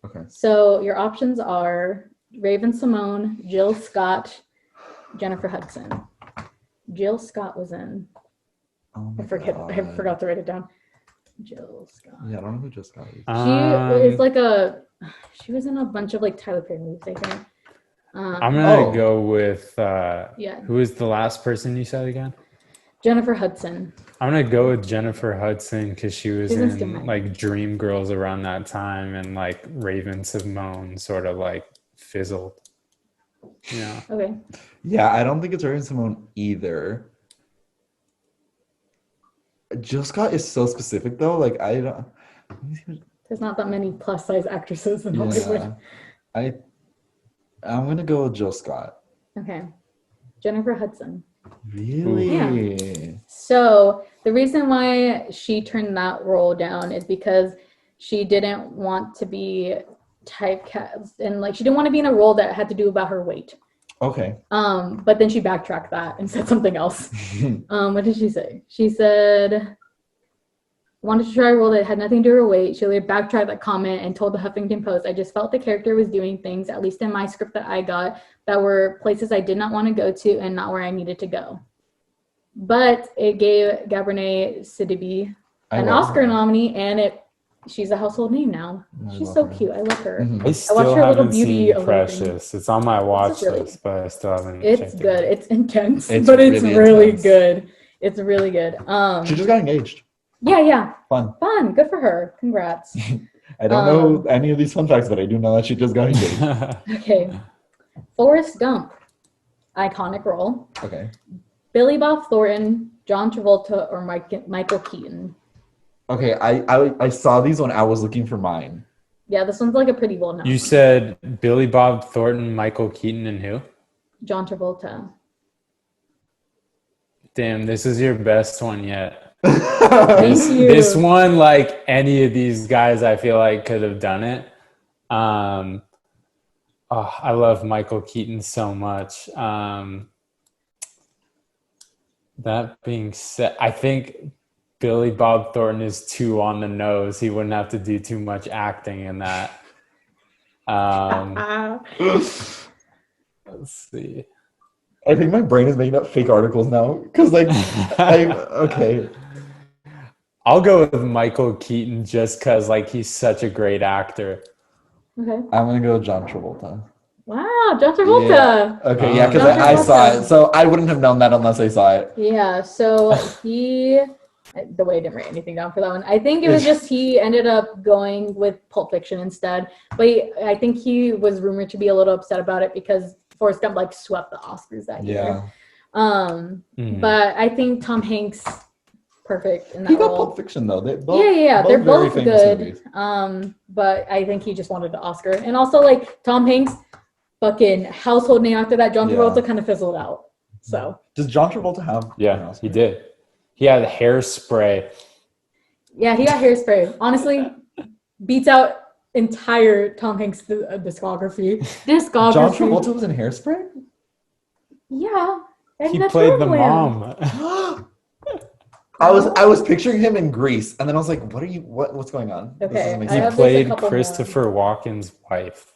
Okay. So your options are Raven-Symoné, Jill Scott, Jennifer Hudson. Jill Scott was in. I forgot to write it down. Jill Scott. Yeah, I don't know who Jill Scott is. She was in a bunch of like Tyler Perry movies, I think. I'm gonna go with who is the last person you said again? Jennifer Hudson. I'm gonna go with Jennifer Hudson because she was in like Dreamgirls around that time, and like Raven-Symoné sort of like fizzled. Yeah. Okay. Yeah, I don't think it's Raven-Symoné either. Jill Scott is so specific though. Like I don't. There's not that many plus size actresses in Hollywood. I'm gonna go with Jill Scott. Okay. Jennifer Hudson. Really? Yeah. So the reason why she turned that role down is because she didn't want to be typecast, and like she didn't want to be in a role that had to do about her weight. Okay. But then she backtracked that and said something else. What did she say? She said, wanted to try a role that had nothing to do with her weight. She later backtracked that comment and told the Huffington Post, I just felt the character was doing things, at least in my script that I got, that were places I did not want to go to and not where I needed to go. But it gave Gabrielle Sidibe an Oscar nominee, and she's a household name now. She's so cute. I love her. I still haven't seen Precious. It's on my watch list, but I still haven't checked it. It's good. It's intense, but it's really good. It's really good. She just got engaged. Yeah. Fun. Good for her. Congrats. I don't know any of these fun facts, but I do know that she just got engaged. Okay. Forrest Gump. Iconic role. Okay. Billy Bob Thornton, John Travolta, or Michael Keaton. Okay, I saw these when I was looking for mine. Yeah, this one's like a pretty well known. You said Billy Bob Thornton, Michael Keaton, and who? John Travolta. Damn, this is your best one yet. Thank you. This one, like any of these guys, I feel like could have done it. I love Michael Keaton so much. That being said, I think Billy Bob Thornton is too on the nose. He wouldn't have to do too much acting in that. Let's see. I think my brain is making up fake articles now. Because, like, okay. I'll go with Michael Keaton just because, like, he's such a great actor. Okay. I'm going to go with John Travolta. Wow, John Travolta. Yeah. Okay, yeah, because I saw it. So I wouldn't have known that unless I saw it. Yeah, so the way I didn't write anything down for that one. I think it was just he ended up going with Pulp Fiction instead. But I think he was rumored to be a little upset about it because Forrest Gump like swept the Oscars that year. But I think Tom Hanks perfect in that role. He got Pulp Fiction though. They're both good. But I think he just wanted the Oscar. And also like Tom Hanks fucking household name after that. John Yeah. Travolta kind of fizzled out. So Does John Travolta have? Yeah, he did. He had hairspray. yeah, he got hairspray. Honestly, beats out entire Tom Hanks discography. John Travolta was in Hairspray? Yeah. He played the mom. I was picturing him in Grease, and then I was like, what's going on? Okay, This doesn't make He sense. played Christopher Walken's wife.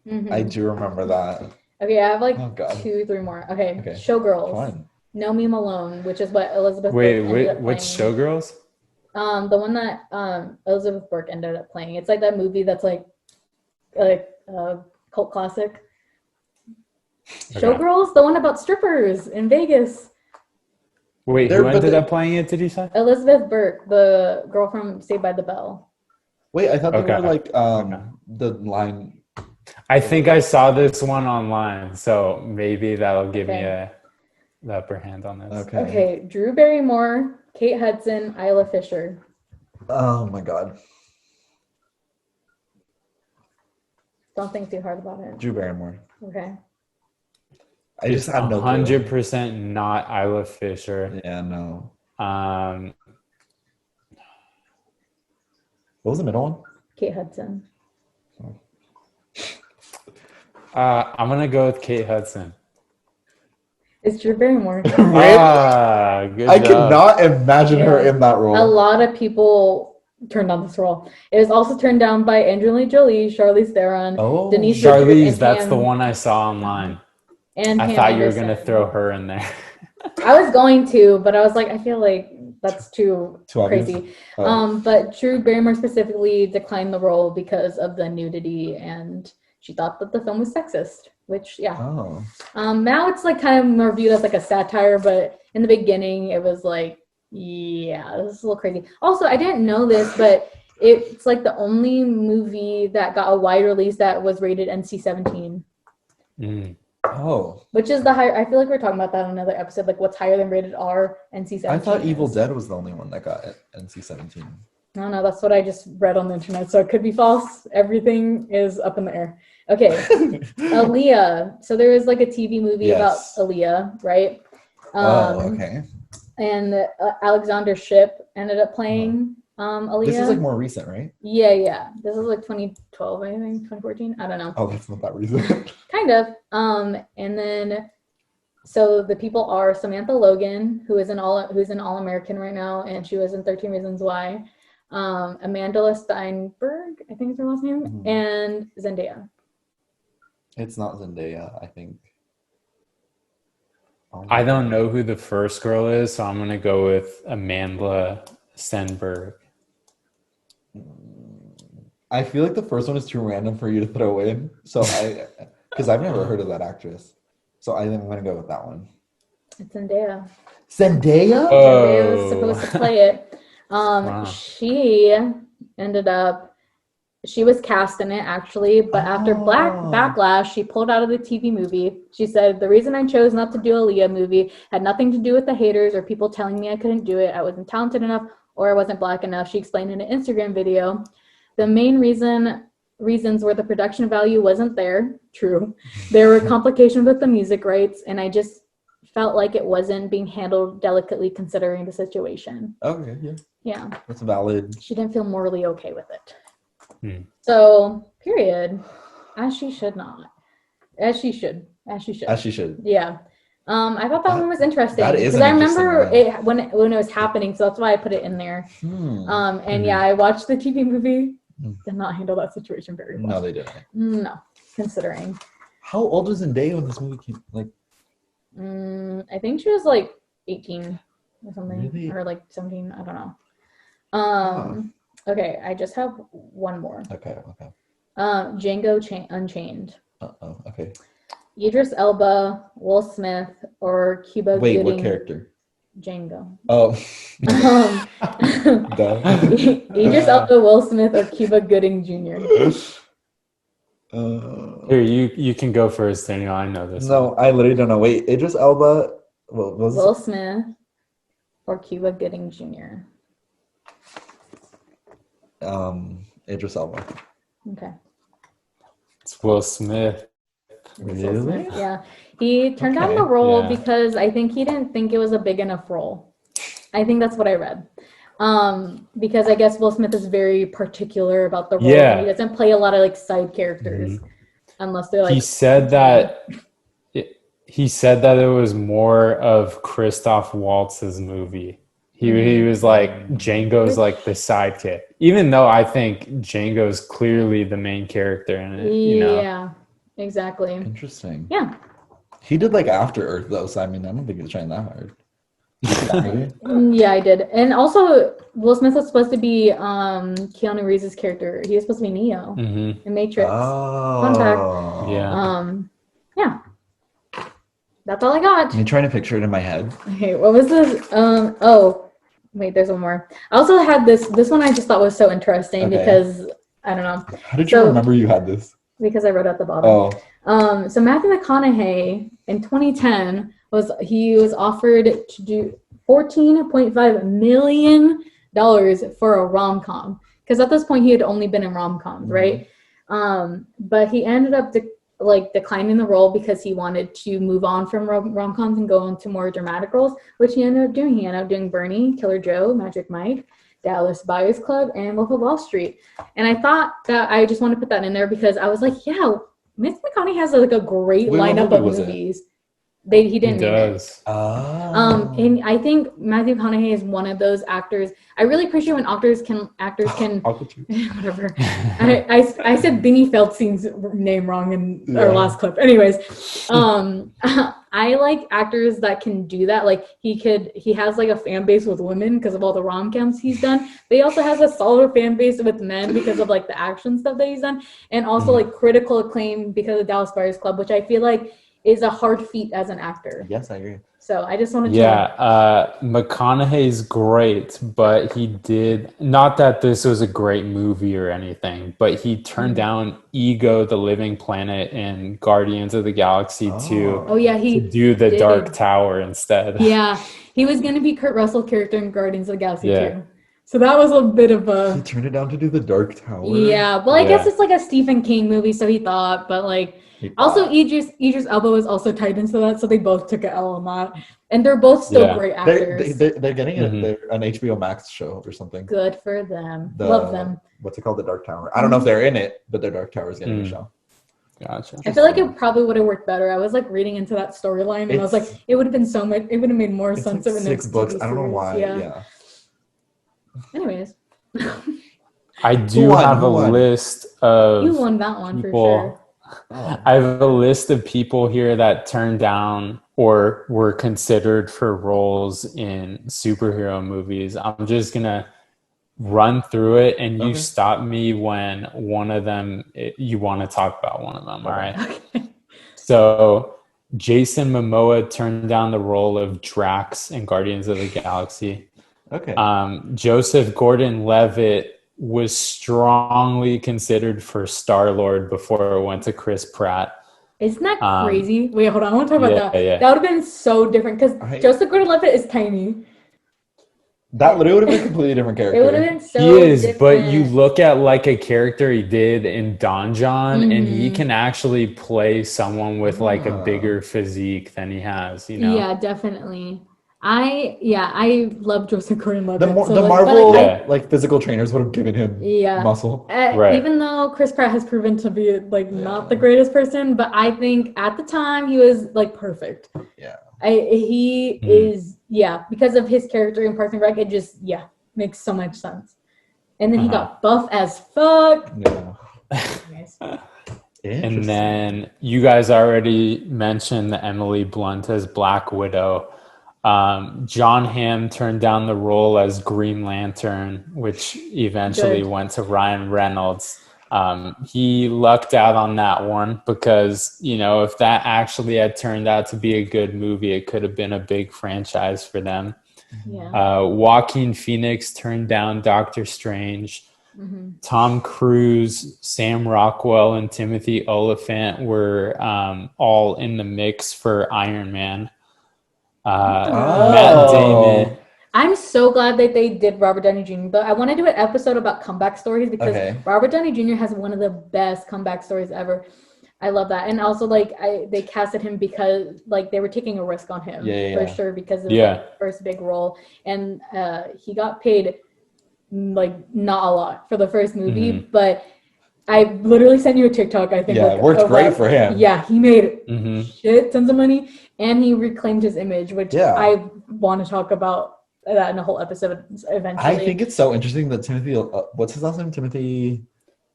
Mm-hmm. I do remember that. Okay, I have like Oh, God. 2-3 more. Okay. Okay. Showgirls. Fine. No Me Malone, which is what Elizabeth Wait, Burke ended up which playing. Showgirls? The one that Elizabeth Burke ended up playing. It's like that movie that's like a cult classic. Okay. Showgirls, the one about strippers in Vegas. Wait, who ended up playing it, did you say? Elizabeth Burke, the girl from Saved by the Bell. Wait, I thought they Okay. were like Okay. the line. I think I saw this one online, so maybe that'll give me the upper hand on this. Okay, Drew Barrymore, Kate Hudson, Isla Fisher. Oh my God. Don't think too hard about it. Drew Barrymore. Okay. I just have no clue. 100% not Isla Fisher. Yeah, no. Um, What was the middle one? Kate Hudson. I'm gonna go with Kate Hudson. It's Drew Barrymore. Good I job. could not imagine her in that role. A lot of people turned down this role. It was also turned down by Angelina Jolie, Charlize Theron, Denise Richards, Charlize, and that's Pam, the one I saw online. and I Pam thought you were Anderson. gonna throw her in there. I was going to, but I was like, I feel like that's too obvious? crazy. Oh. But Drew Barrymore specifically declined the role because of the nudity, and she thought that the film was sexist. Which, yeah. Oh. Now it's like kind of more viewed as like a satire, but in the beginning it was like, yeah, this is a little crazy. Also, I didn't know this, but it's like the only movie that got a wide release that was rated NC-17. Mm. Oh. Which is the higher. I feel like we're talking about that on another episode, like what's higher than rated R, NC-17. I thought Evil is. Dead was the only one that got NC-17. No, that's what I just read on the internet, so it could be false. Everything is up in the air. Okay, Aaliyah. So there was like a TV movie about Aaliyah, right? Okay. And Alexander Shipp ended up playing Aaliyah. This is like more recent, right? Yeah. This is like 2012, I think, 2014. I don't know. Oh, that's not that recent. Kind of. And then, so the people are Samantha Logan, who's an All-American right now, and she was in 13 Reasons Why. Amanda Steinberg, I think is her last name, and Zendaya. It's not Zendaya, I think. I don't know who the first girl is, so I'm gonna go with Amanda Stenberg. I feel like the first one is too random for you to throw in, so because I've never heard of that actress, so I think I'm gonna go with that one. It's Zendaya. Zendaya? Zendaya was supposed to play it. Wow. She was cast in it actually, but after backlash, she pulled out of the TV movie. She said, the reason I chose not to do a Aaliyah movie had nothing to do with the haters or people telling me I couldn't do it. I wasn't talented enough or I wasn't Black enough. She explained in an Instagram video. The main reasons were the production value wasn't there. True. There were complications with the music rights, and I just felt like it wasn't being handled delicately considering the situation. Okay, yeah. Yeah. That's valid. She didn't feel morally okay with it. So, period. As she should not. As she should. Yeah. I thought that one was interesting because I remember it when it was happening, so that's why I put it in there. Yeah, I watched the TV movie. Did not handle that situation very well. No, they didn't. No, considering. How old was Zendaya when this movie came? Like, I think she was like 18 or something, really? or like 17. I don't know. Okay, I just have one more. Okay. Django Unchained. Okay. Idris Elba, Will Smith, or Cuba Gooding. Wait, what character? Django. Oh. Idris Elba, Will Smith, or Cuba Gooding Jr. Here, you can go first, Daniel. I know this. No, I literally don't know. Wait, Idris Elba. Will Smith, or Cuba Gooding Jr. Idris Elba. Okay. It's Will Smith. Really? Yeah. He turned down the Okay. role Yeah. because I think he didn't think it was a big enough role. I think that's what I read. Because I guess Will Smith is very particular about the role, and he Yeah. doesn't play a lot of like side characters unless they're like. He said that it was more of Christoph Waltz's movie. He was like Django's like the sidekick, even though I think Django's clearly the main character in it. You know. Yeah, exactly. Interesting. Yeah. He did like After Earth though, so I mean, I don't think he was trying that hard. Yeah, I did. And also, Will Smith was supposed to be Keanu Reeves' character. He was supposed to be Neo in Matrix. Fun fact. Yeah. Yeah. That's all I got. I'm trying to picture it in my head. Okay, what was this? Oh, wait, there's one more. I also had this one I just thought was so interesting because, I don't know. How did you remember you had this? Because I wrote at the bottom. Oh. So Matthew McConaughey in 2010 was offered to do $14.5 million for a rom-com. Because at this point he had only been in rom-coms, right? But he ended up declining the role because he wanted to move on from rom-coms and go into more dramatic roles, which he ended up doing. He ended up doing Bernie, Killer Joe, Magic Mike, Dallas Buyers Club, and Wolf of Wall Street. And I thought that I just want to put that in there because I was like, yeah, Matthew McConaughey has like a great lineup of movies. He didn't name it. And I think Matthew McConaughey is one of those actors. I really appreciate when actors can whatever. I said Beanie Feldstein's name wrong in our last clip. Anyways, I like actors that can do that. Like he has like a fan base with women because of all the rom-coms he's done. But he also has a solid fan base with men because of like the action stuff that he's done, and also like critical acclaim because of Dallas Buyers Club, which I feel like is a hard feat as an actor. Yes, I agree. So I just wanted to. Yeah, McConaughey's great, but he did not that this was a great movie or anything, but he turned down Ego, the Living Planet, and Guardians of the Galaxy 2. Oh yeah, he to do the Dark Tower instead. Yeah, he was gonna be Kurt Russell's character in Guardians of the Galaxy 2. So that was a bit of a. He turned it down to do the Dark Tower. Yeah, well, I guess it's like a Stephen King movie, so he thought, but like. Also, Idris Elba was also tied into that, so they both took an L on that, and they're both still great actors. They're getting an HBO Max show or something. Good for them. Love them. What's it called? The Dark Tower. I don't know if they're in it, but the Dark Tower is getting a show. Gotcha. I feel like it probably would have worked better. I was like reading into that storyline, and I was like, it would have been so much. It would have made more sense like if it 6 books. I don't know why. Yeah. Anyways. I do have a list of. You won that one people. for sure. I have a list of people here that turned down or were considered for roles in superhero movies. I'm just going to run through it and you stop me when one of them, you want to talk about one of them. All right. Okay. So Jason Momoa turned down the role of Drax in Guardians of the Galaxy. Okay. Joseph Gordon-Levitt was strongly considered for Star-Lord before it went to Chris Pratt. Isn't that crazy? Wait, hold on. I want to talk about that. Yeah. That would have been so different because Joseph Gordon-Levitt is tiny. That would have been a completely different character. It would have been so He is, different. but you look at like a character he did in Donjon, and he can actually play someone with like a bigger physique than he has, you know? Yeah, definitely. I love Joseph Gordon-Levitt. The Marvel physical trainers would have given him muscle. Right. Even though Chris Pratt has proven to be like not the greatest person, but I think at the time he was like perfect. Yeah. He is because of his character in Parks and Rec. It just makes so much sense. And then he got buff as fuck. Yeah. And then you guys already mentioned Emily Blunt as Black Widow. John Hamm turned down the role as Green Lantern, which eventually went to Ryan Reynolds. He lucked out on that one because, you know, if that actually had turned out to be a good movie, it could have been a big franchise for them. Yeah. Joaquin Phoenix turned down Doctor Strange. Tom Cruise, Sam Rockwell, and Timothy Olyphant were all in the mix for Iron Man. Matt Damon. I'm so glad that they did Robert Downey Jr. But I want to do an episode about comeback stories because Robert Downey Jr. has one of the best comeback stories ever. I love that. And also, like, they casted him because, like, they were taking a risk on him for sure because it was like, his first big role. And he got paid, like, not a lot for the first movie, but I literally sent you a TikTok, I think. Yeah, it worked great for him. Yeah, he made shit tons of money, and he reclaimed his image, which I want to talk about that in a whole episode eventually. I think it's so interesting that Timothy, what's his last name?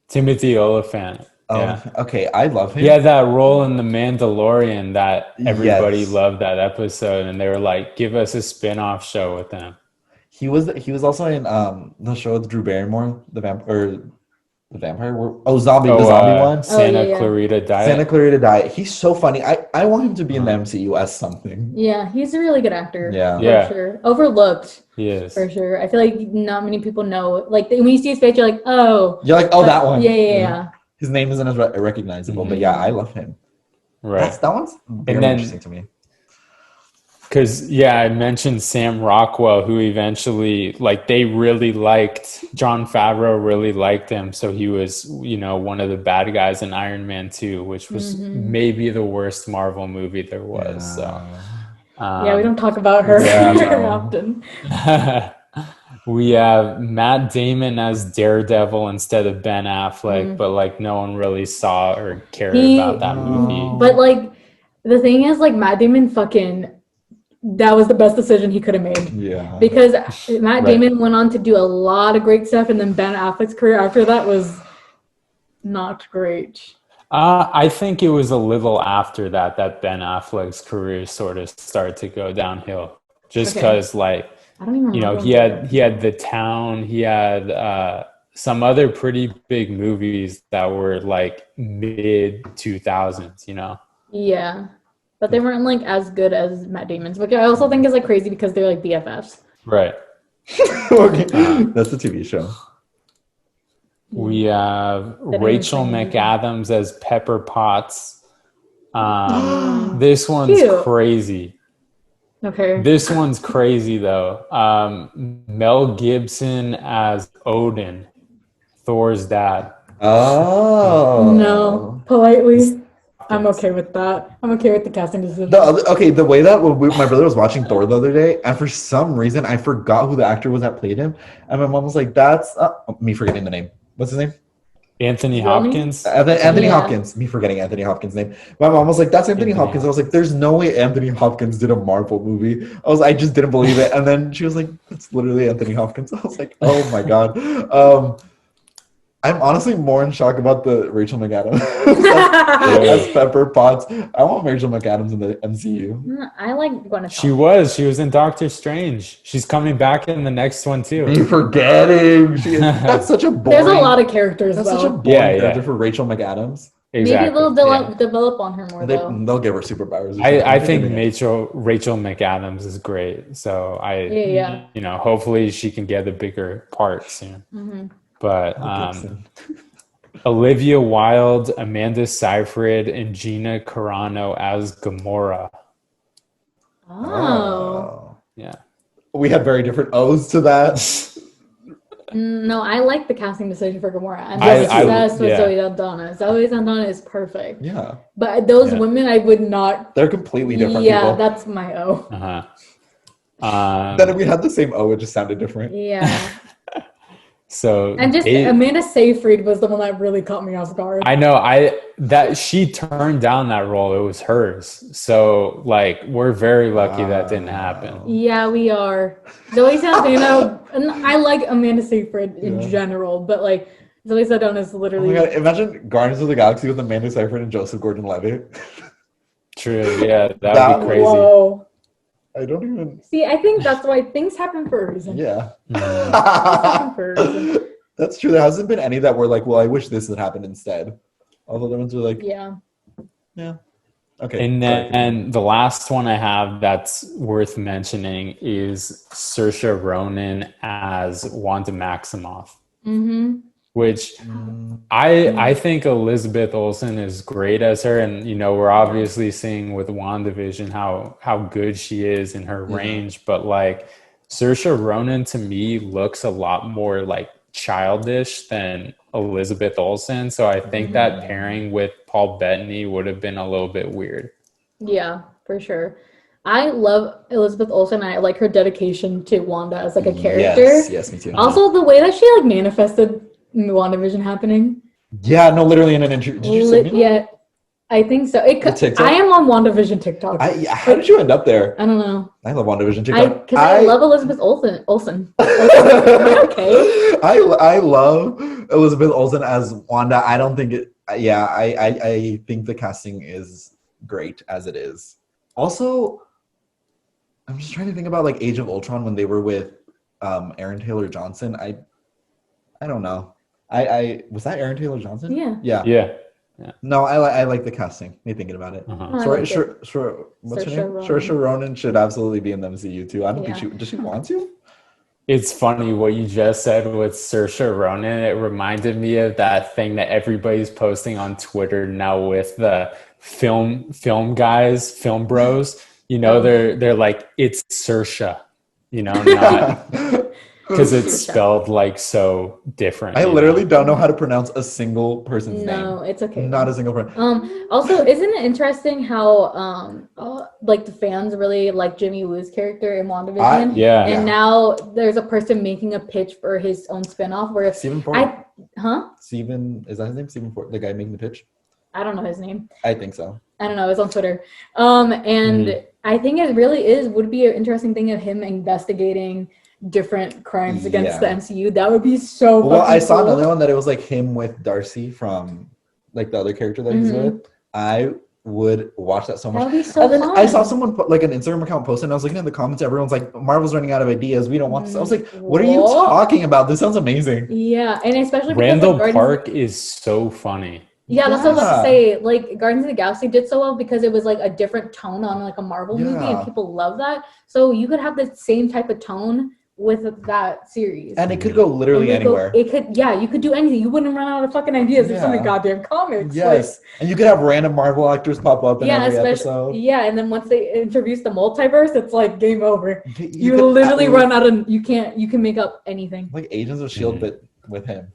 Timothy Oliphant. Oh, yeah. Okay, I love him. Yeah, that role in The Mandalorian that everybody loved that episode, and they were like, give us a spin-off show with him. He was also in the show with Drew Barrymore, the vampire. The zombie one. Santa Clarita Diet. He's so funny. I want him to be in the MCU as something. Yeah, he's a really good actor. Yeah. For sure. Overlooked. He is. For sure. I feel like not many people know. Like, when you see his face, you're like, oh. You're like, oh, that one. Yeah. His name isn't as recognizable, but yeah, I love him. Right. That one's very interesting to me. Because, I mentioned Sam Rockwell, who eventually, like, they really liked, Jon Favreau really liked him. So he was, one of the bad guys in Iron Man 2, which was maybe the worst Marvel movie there was. So, we don't talk about her very often. We have Matt Damon as Daredevil instead of Ben Affleck, but, like, no one really saw or cared about that movie. But, like, the thing is, like, Matt Damon that was the best decision he could have made. Yeah. Because Matt Damon went on to do a lot of great stuff, and then Ben Affleck's career after that was not great. I think it was a little after that Ben Affleck's career sort of started to go downhill. Just because, like, I don't even remember he had The Town, he had some other pretty big movies that were like mid 2000s, Yeah. But they weren't, like, as good as Matt Damon's, which I also think is, like, crazy because they're, like, BFFs. Right. Okay. That's a TV show. We have Rachel McAdams as Pepper Potts. This one's crazy. Okay. This one's crazy, though. Mel Gibson as Odin, Thor's dad. Oh. No. Politely. I'm okay with that. I'm okay with the casting decision. The way that my brother was watching Thor the other day, and for some reason I forgot who the actor was that played him, and my mom was like, "That's me forgetting the name. What's his name? Anthony Hopkins. Anthony Hopkins. Me forgetting Anthony Hopkins' name. My mom was like, "That's Anthony Hopkins." I was like, "There's no way Anthony Hopkins did a Marvel movie." I just didn't believe it, and then she was like, "It's literally Anthony Hopkins." I was like, "Oh my god." I'm honestly more in shock about the Rachel McAdams as Pepper Potts. I want Rachel McAdams in the MCU. I like Gwyneth. She was in Doctor Strange. She's coming back in the next one too. Are you forgetting? That's such a boring. There's a lot of characters. That's such a boring character for Rachel McAdams. Exactly. Maybe they'll develop on her more though. They'll give her superpowers. I think Rachel McAdams is great. So hopefully she can get a bigger part soon. Mm-hmm. But Olivia Wilde, Amanda Seyfried, and Gina Carano as Gamora. Oh. Yeah. We had very different O's to that. No, I like the casting decision for Gamora. I'm obsessed with Zoe Saldana. Zoe Saldana is perfect. Yeah. But those women, I would not. They're completely different people. Yeah, that's my O. Then if we had the same O, it just sounded different. Yeah. So and just Amanda Seyfried was the one that really caught me off guard. I know that she turned down that role. It was hers. So like we're very lucky that didn't happen. Yeah, we are. Zoe Saldana, and I like Amanda Seyfried in general, but like Zoe Saldana is literally. Oh my god! Imagine Guardians of the Galaxy with Amanda Seyfried and Joseph Gordon-Levitt. True. Yeah, that would be crazy. Whoa. I don't even see. I think that's why things happen for a reason. Yeah, happen for a reason. That's true. There hasn't been any that were like, "Well, I wish this had happened instead." Although the ones were like, yeah. Okay. And then the last one I have that's worth mentioning is Saoirse Ronan as Wanda Maximoff. Mm-hmm. Which I think Elizabeth Olsen is great as her, and we're obviously seeing with WandaVision how good she is in her range, but like Saoirse Ronan to me looks a lot more like childish than Elizabeth Olsen. So I think that pairing with Paul Bettany would have been a little bit weird. Yeah, for sure. I love Elizabeth Olsen. I like her dedication to Wanda as like a character. Yes, me too. Also, the way that she like manifested WandaVision happening. Yeah, no, literally in an interview. Did you send me that? Yeah, I think so. TikTok? I am on WandaVision TikTok. How did you end up there? I don't know. I love WandaVision TikTok. Because I love Elizabeth Olsen. Okay. I love Elizabeth Olsen as Wanda. I don't think it. Yeah, I think the casting is great as it is. Also, I'm just trying to think about like Age of Ultron when they were with Aaron Taylor Johnson. I don't know. I was that Aaron Taylor Johnson? Yeah. Yeah. No, I like the casting. Me thinking about it. What's her name? Saoirse Ronan should absolutely be in the MCU too. I don't think does she want to? It's funny what you just said with Saoirse Ronan. It reminded me of that thing that everybody's posting on Twitter now with the film guys, film bros. You know, they're like, it's Saoirse, you know, not because it's spelled like so different. I literally don't know how to pronounce a single person's name. No, it's okay. Not a single person. Also, isn't it interesting how like the fans really like Jimmy Woo's character in WandaVision? And now there's a person making a pitch for his own spinoff where Stephen Ford. Stephen, is that his name? Stephen Ford, the guy making the pitch? I don't know his name. I think so. I don't know. It's on Twitter. And I think it really would be an interesting thing of him investigating different crimes against the MCU. That would be so well. I saw cool. another one that it was like him with Darcy from like the other character that he's with. I would watch that so much. That would be so and then fun. I saw someone put like an Instagram account post, and I was looking at the comments. Everyone's like, "Marvel's running out of ideas. We don't want this." I was like, "What are you talking about? This sounds amazing." Yeah, and especially because, Randall Park is so funny. Yeah, that's what I was about to say. Like, Guardians of the Galaxy did so well because it was like a different tone on like a Marvel movie, and people love that. So you could have the same type of tone with that series, and it could go literally anywhere. You could do anything. You wouldn't run out of fucking ideas. There's so many goddamn comics. Yes, and you could have random Marvel actors pop up in every episode. Yeah, and then once they introduce the multiverse, it's like game over. You literally run out of. You can make up anything. Like Agents of S.H.I.E.L.D., but with him.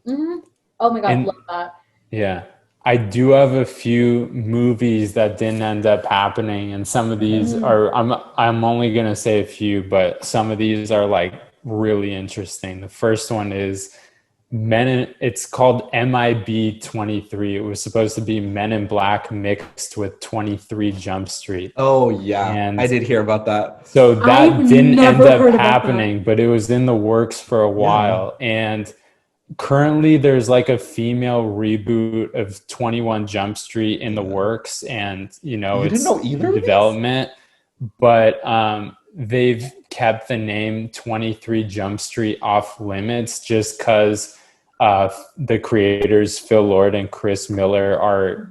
Oh my god, love that. Yeah. I do have a few movies that didn't end up happening, and some of these are I'm only gonna say a few, but some of these are like really interesting. The first one is it's called MIB 23. It was supposed to be Men in Black mixed with 23 Jump Street. Oh yeah, and I did hear about that. So that didn't end up happening, but it was in the works for a while. And currently there's like a female reboot of 21 Jump Street in the works, and it's development, but they've kept the name 23 Jump Street off limits just because the creators Phil Lord and Chris Miller are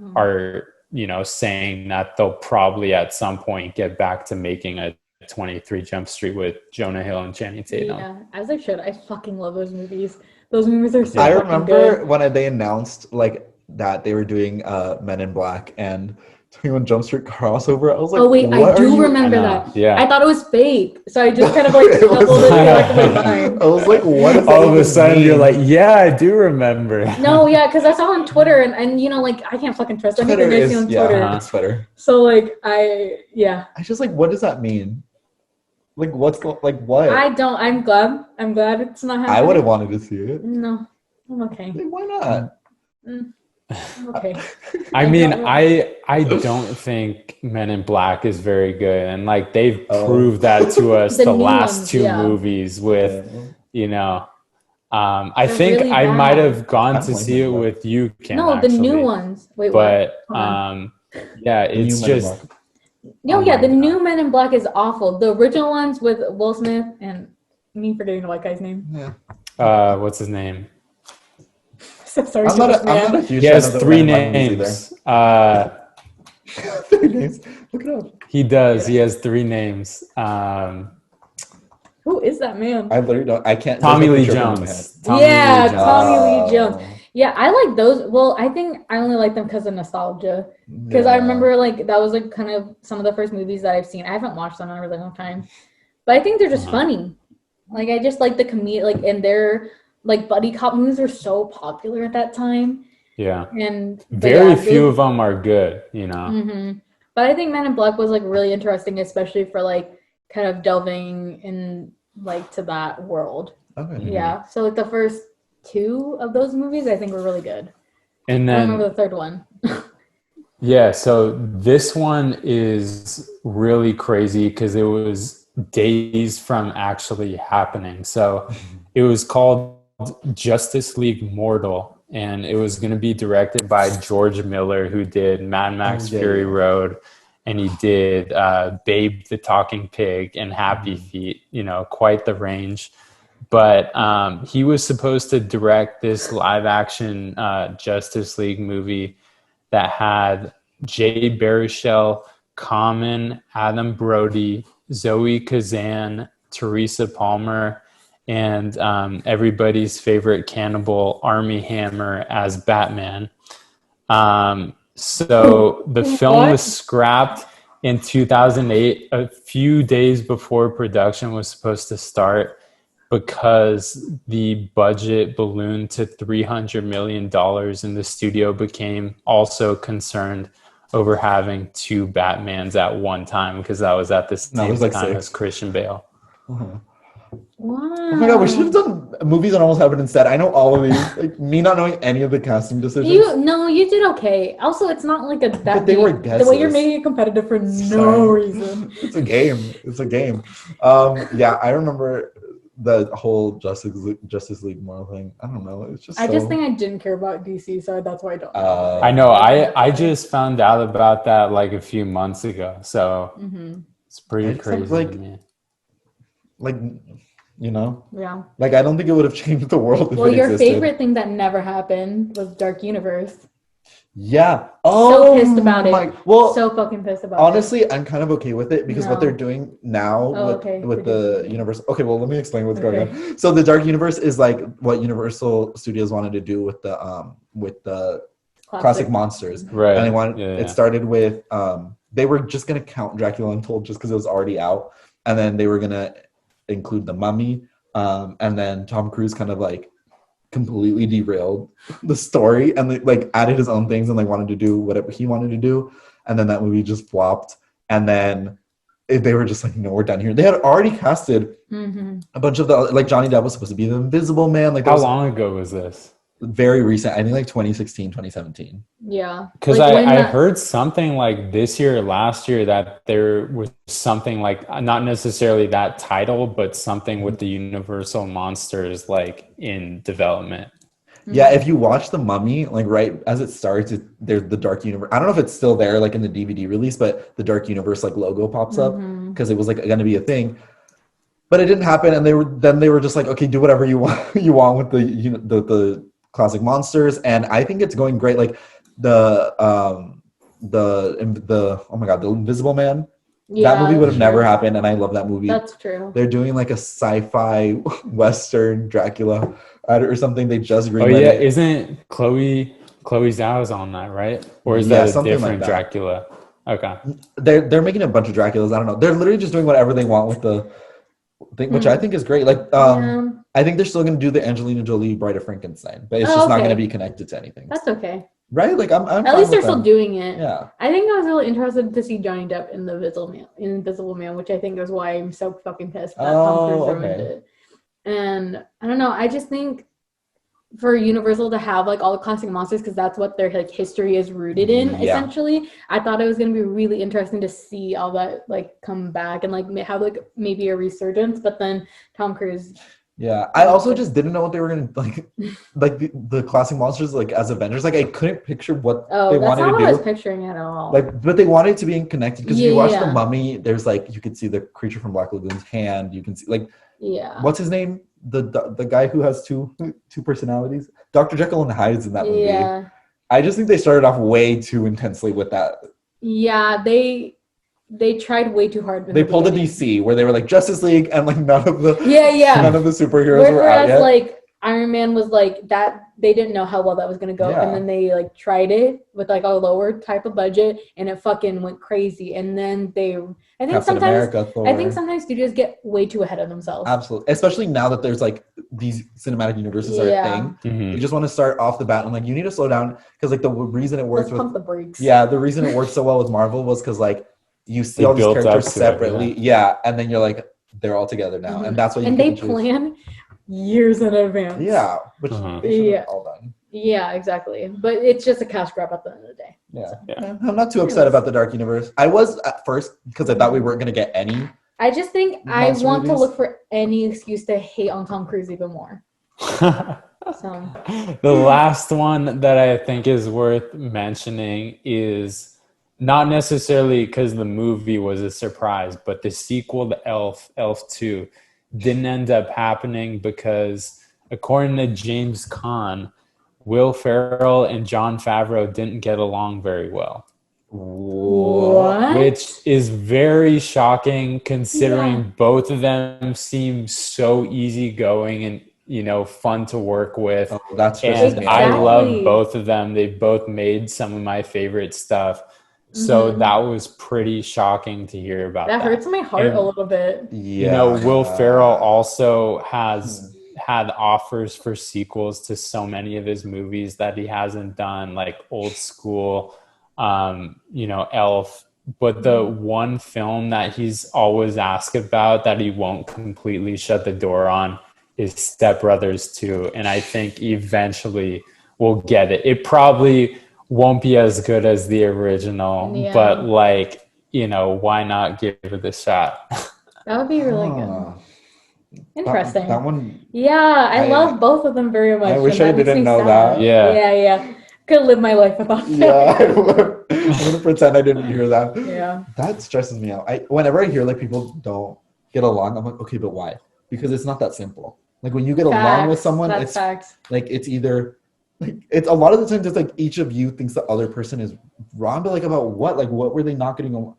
saying that they'll probably at some point get back to making a 23 Jump Street with Jonah Hill and Channing Tatum. Yeah, as I should. I fucking love those movies. Those movies are so I remember good. when they announced like that they were doing Men in Black and 21 Jump Street crossover. I was like, oh wait, I do remember that. Yeah. I thought it was fake, so I just kind of like stumbled into my mind. I was like, what is all of a sudden you're like, yeah, I do remember. No, yeah, because I saw on Twitter and like I can't fucking trust anything I see on Twitter. It's Twitter. So like I just like, what does that mean? Like what? I don't. I'm glad it's not happening. I would have wanted to see it. No, I'm okay. Like, why not? I'm okay. I mean, I don't think Men in Black is very good, and like they've proved that to us the last two movies with, I think really I might have gone to see it with you, Kim. No, the new ones. Wait, but it's just. The new Men in Black is awful. The original ones with Will Smith and me forgetting the white guy's name. Yeah. What's his name? So sorry. I'm not a huge he has three names. 3 names. Look it up. He does. He has 3 names. Who is that man? I literally don't. I can't. Tommy Lee Jones. Tommy Lee Jones. Yeah, I like those. Well, I think I only like them because of nostalgia. Because I remember like that was like kind of some of the first movies that I've seen. I haven't watched them in a really long time, but I think they're just funny. Like I just like the comedy, like and their like buddy cop movies were so popular at that time. Yeah. And very few of them are good, you know. Mm-hmm. But I think Men in Black was like really interesting, especially for like kind of delving in like to that world. Okay. Yeah. So like the first 2 of those movies I think were really good. And I then don't remember the third one. yeah, so this one is really crazy because it was days from actually happening. So it was called Justice League Mortal, and it was going to be directed by George Miller, who did Mad Max Fury Road, and he did Babe the Talking Pig and Happy Feet, you know, quite the range. But he was supposed to direct this live action Justice League movie that had Jay Baruchel, Common, Adam Brody, Zoe Kazan, Teresa Palmer, and everybody's favorite cannibal, Armie Hammer, as Batman. So the film was scrapped in 2008, a few days before production was supposed to start, because the budget ballooned to $300 million and the studio became also concerned over having 2 Batmans at one time, because that was at the same time as Christian Bale. Uh-huh. Wow. Oh my god, we should have done movies on Almost Heaven instead. I know all of these. Like, me not knowing any of the casting decisions. You did okay. Also, it's not like that. But they were guesses. The way you're making it competitive for no reason. It's a game. It's a game. Yeah, I remember the whole Justice League Mortal thing. I don't know. It's just. I just think I didn't care about DC, so that's why I don't. I know. I just found out about that like a few months ago, so it's pretty crazy. Like, you know. Yeah. Like, I don't think it would have changed the world if it your existed. favorite thing that never happened was Dark Universe. Yeah. Oh, so pissed about it. Well, so fucking pissed about honestly, it. I'm kind of okay with it because what they're doing now with the universe. Okay, well, let me explain what's going on. So the Dark Universe is like what Universal Studios wanted to do with the classic monsters, right? And they wanted it started with they were just gonna count Dracula Untold just because it was already out, and then they were gonna include the Mummy, and then Tom Cruise kind of like completely derailed the story and like added his own things and like wanted to do whatever he wanted to do, and then that movie just flopped, and then they were just like, no, we're done here. They had already casted a bunch of the, like, Johnny Depp was supposed to be the Invisible Man. Like, how long ago was this? Very recent. I think like 2016, 2017. Yeah. Because I heard something like this year or last year that there was something like, not necessarily that title, but something with the Universal monsters like in development. Yeah, if you watch The Mummy, like right as it starts, there's the Dark Universe. I don't know if it's still there like in the DVD release, but the Dark Universe like logo pops up because it was like going to be a thing. But it didn't happen, and they were just like, okay, do whatever you want with the classic monsters, and I think it's going great. Like the oh my god, the Invisible Man. Yeah, that movie would have never happened, and I love that movie. That's true. They're doing like a sci-fi Western Dracula or something. They just greenlit. Oh yeah, isn't Chloe Zhao's on that, right? Or is that a different like Dracula? Okay. They're making a bunch of Draculas. I don't know. They're literally just doing whatever they want with the thing, which I think is great. Like I think they're still going to do the Angelina Jolie Bride of Frankenstein, but it's just not going to be connected to anything. That's okay. Right? Like I'm at least they're still doing it. Yeah. I think I was really interested to see Johnny Depp in the Invisible Man, which I think is why I'm so fucking pissed that Tom Cruise ruined it. And I don't know. I just think for Universal to have like all the classic monsters, because that's what their like history is rooted in, essentially. I thought it was going to be really interesting to see all that like come back and like have like maybe a resurgence. But then Tom Cruise. Yeah, I also just didn't know what they were gonna like the classic monsters like as Avengers. Like I couldn't picture what they wanted to do. That's not what I was picturing at all. Like, but they wanted it to be connected because if you watch The Mummy, there's like you could see the creature from Black Lagoon's hand. You can see like what's his name? The guy who has two personalities, Dr. Jekyll and Hyde's in that movie. Yeah, I just think they started off way too intensely with that. Yeah, they tried way too hard. They pulled a DC where they were like Justice League and like none of the superheroes were out yet. Like Iron Man was like that. They didn't know how well that was gonna go, and then they like tried it with like a lower type of budget, and it fucking went crazy. And then I think sometimes studios get way too ahead of themselves. Absolutely, especially now that there's like these cinematic universes are a thing. You just want to start off the bat and like you need to slow down because like the reason it works Let's pump the brakes. the reason it works so well with Marvel was because like you see all these characters separately, and then you're like they're all together now, and that's what you they plan years in advance. Yeah, which they should have all done. Yeah, exactly. But it's just a cash grab at the end of the day. Yeah. So. I'm not too upset about the Dark Universe. I was at first because I thought we weren't gonna get any. I just think I want to look for any excuse to hate on Tom Cruise even more. So. The last one that I think is worth mentioning is not necessarily because the movie was a surprise, but the sequel to Elf 2, didn't end up happening because, according to James Caan, Will Ferrell and Jon Favreau didn't get along very well. What? Which is very shocking considering both of them seem so easygoing and, you know, fun to work with. Oh, that's and I love both of them. They both made some of my favorite stuff. So that was pretty shocking to hear about. That hurts my heart a little bit. Yeah. You know, Will Ferrell also has had offers for sequels to so many of his movies that he hasn't done, like Old School, you know, Elf. But the one film that he's always asked about that he won't completely shut the door on is Step Brothers 2. And I think eventually we'll get it. It probably won't be as good as the original, but like, you know, why not give it a shot? That would be really good. Interesting. That one. Yeah, I love both of them very much. I wish I didn't know that. Yeah. Could live my life without that. Yeah, I'm gonna pretend I didn't hear that. Yeah. That stresses me out. Whenever I hear like people don't get along, I'm like, okay, but why? Because it's not that simple. Like when you get along with someone, it's like it's either like it's a lot of the times it's like each of you thinks the other person is wrong, but like about what? Like what were they not getting along?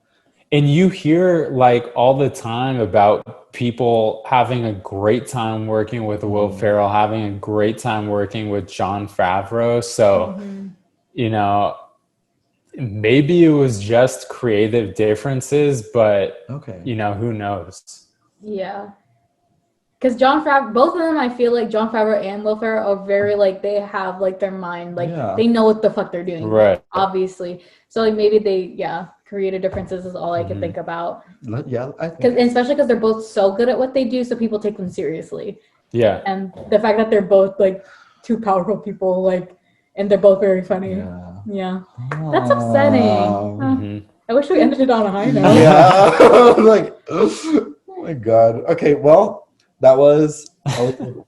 And you hear like all the time about people having a great time working with Will Ferrell, having a great time working with Jon Favreau. So, you know, maybe it was just creative differences, but you know, who knows? Yeah. Because Jon Favreau, both of them, I feel like Jon Favreau and Will Ferrell are very, like, they have, like, their mind. Like, they know what the fuck they're doing. Right. Obviously. So, like, maybe they, creative differences is all I can think about. Yeah, I think. Especially because they're both so good at what they do, so people take them seriously. Yeah. And the fact that they're both, like, two powerful people, like, and they're both very funny. Yeah. That's upsetting. I wish we ended it on a high note. Yeah. Like, oh my God. Okay, well. That was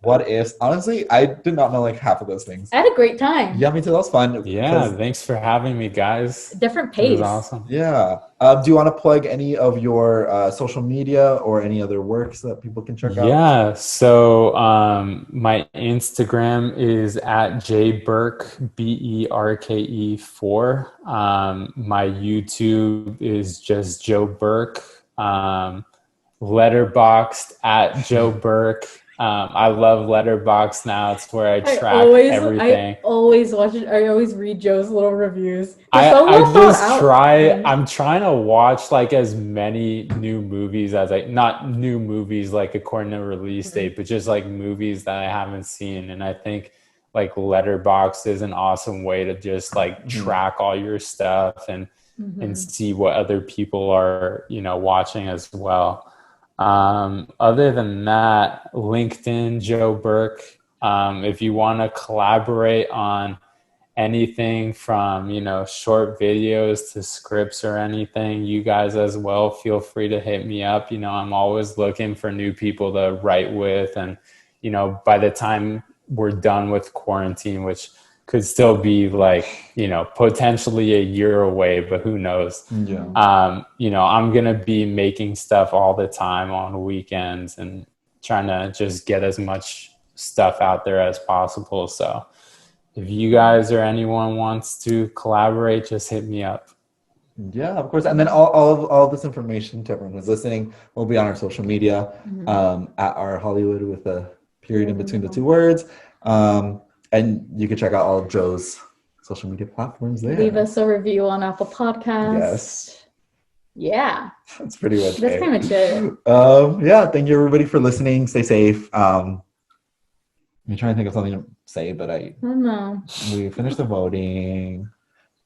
What-Ifs. Honestly, I did not know like half of those things. I had a great time. Yeah, me too. That was fun. Yeah, thanks for having me, guys. Different pace. It was awesome. Yeah. Do you want to plug any of your social media or any other works that people can check out? Yeah. So my Instagram is at jberke, Berke 4. My YouTube is just Joe Berke. Letterboxd at Joe Berke. I love Letterboxd now. It's where I track everything. I always watch it. I always read Joe's little reviews. I'm trying to watch like as many new movies as not new movies like according to release date, but just like movies that I haven't seen. And I think like Letterboxd is an awesome way to just like track all your stuff and see what other people are, you know, watching as well. Other than that, LinkedIn, Joe Berke. If you want to collaborate on anything from, you know, short videos to scripts or anything, you guys as well, feel free to hit me up. You know, I'm always looking for new people to write with. And, you know, by the time we're done with quarantine, which could still be like, you know, potentially a year away, but who knows? Yeah. You know, I'm going to be making stuff all the time on weekends and trying to just get as much stuff out there as possible. So if you guys or anyone wants to collaborate, just hit me up. Yeah, of course. And then all of this information to everyone who's listening will be on our social media, at our Hollywood with a period in between the two words. And you can check out all of Joe's social media platforms there. Leave us a review on Apple Podcasts. Yes. Yeah. That's pretty much That's pretty much it. Yeah. Thank you everybody for listening. Stay safe. I'm trying to think of something to say, but I don't know. we finished the voting.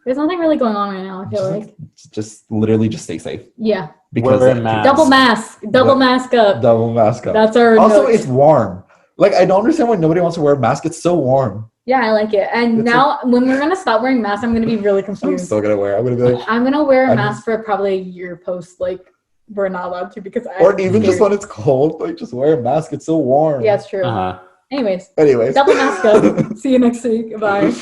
There's nothing really going on right now, I feel like. Just literally just stay safe. Yeah. Because Wear a mask. Double mask up. Double mask up. That's our Also, note. it's warm. Like, I don't understand why nobody wants to wear a mask. It's so warm. Yeah, I like it. And It's now, when we're gonna stop wearing masks, I'm gonna be really I'm confused. still gonna wear. I'm gonna be like, I'm gonna wear a I'm- mask for probably a year post. Like, we're not allowed to because or even just when it's cold, like just wear a mask. It's so warm. Yeah, it's true. Uh-huh. Anyways, Anyways, double mask up. See you next week. Bye.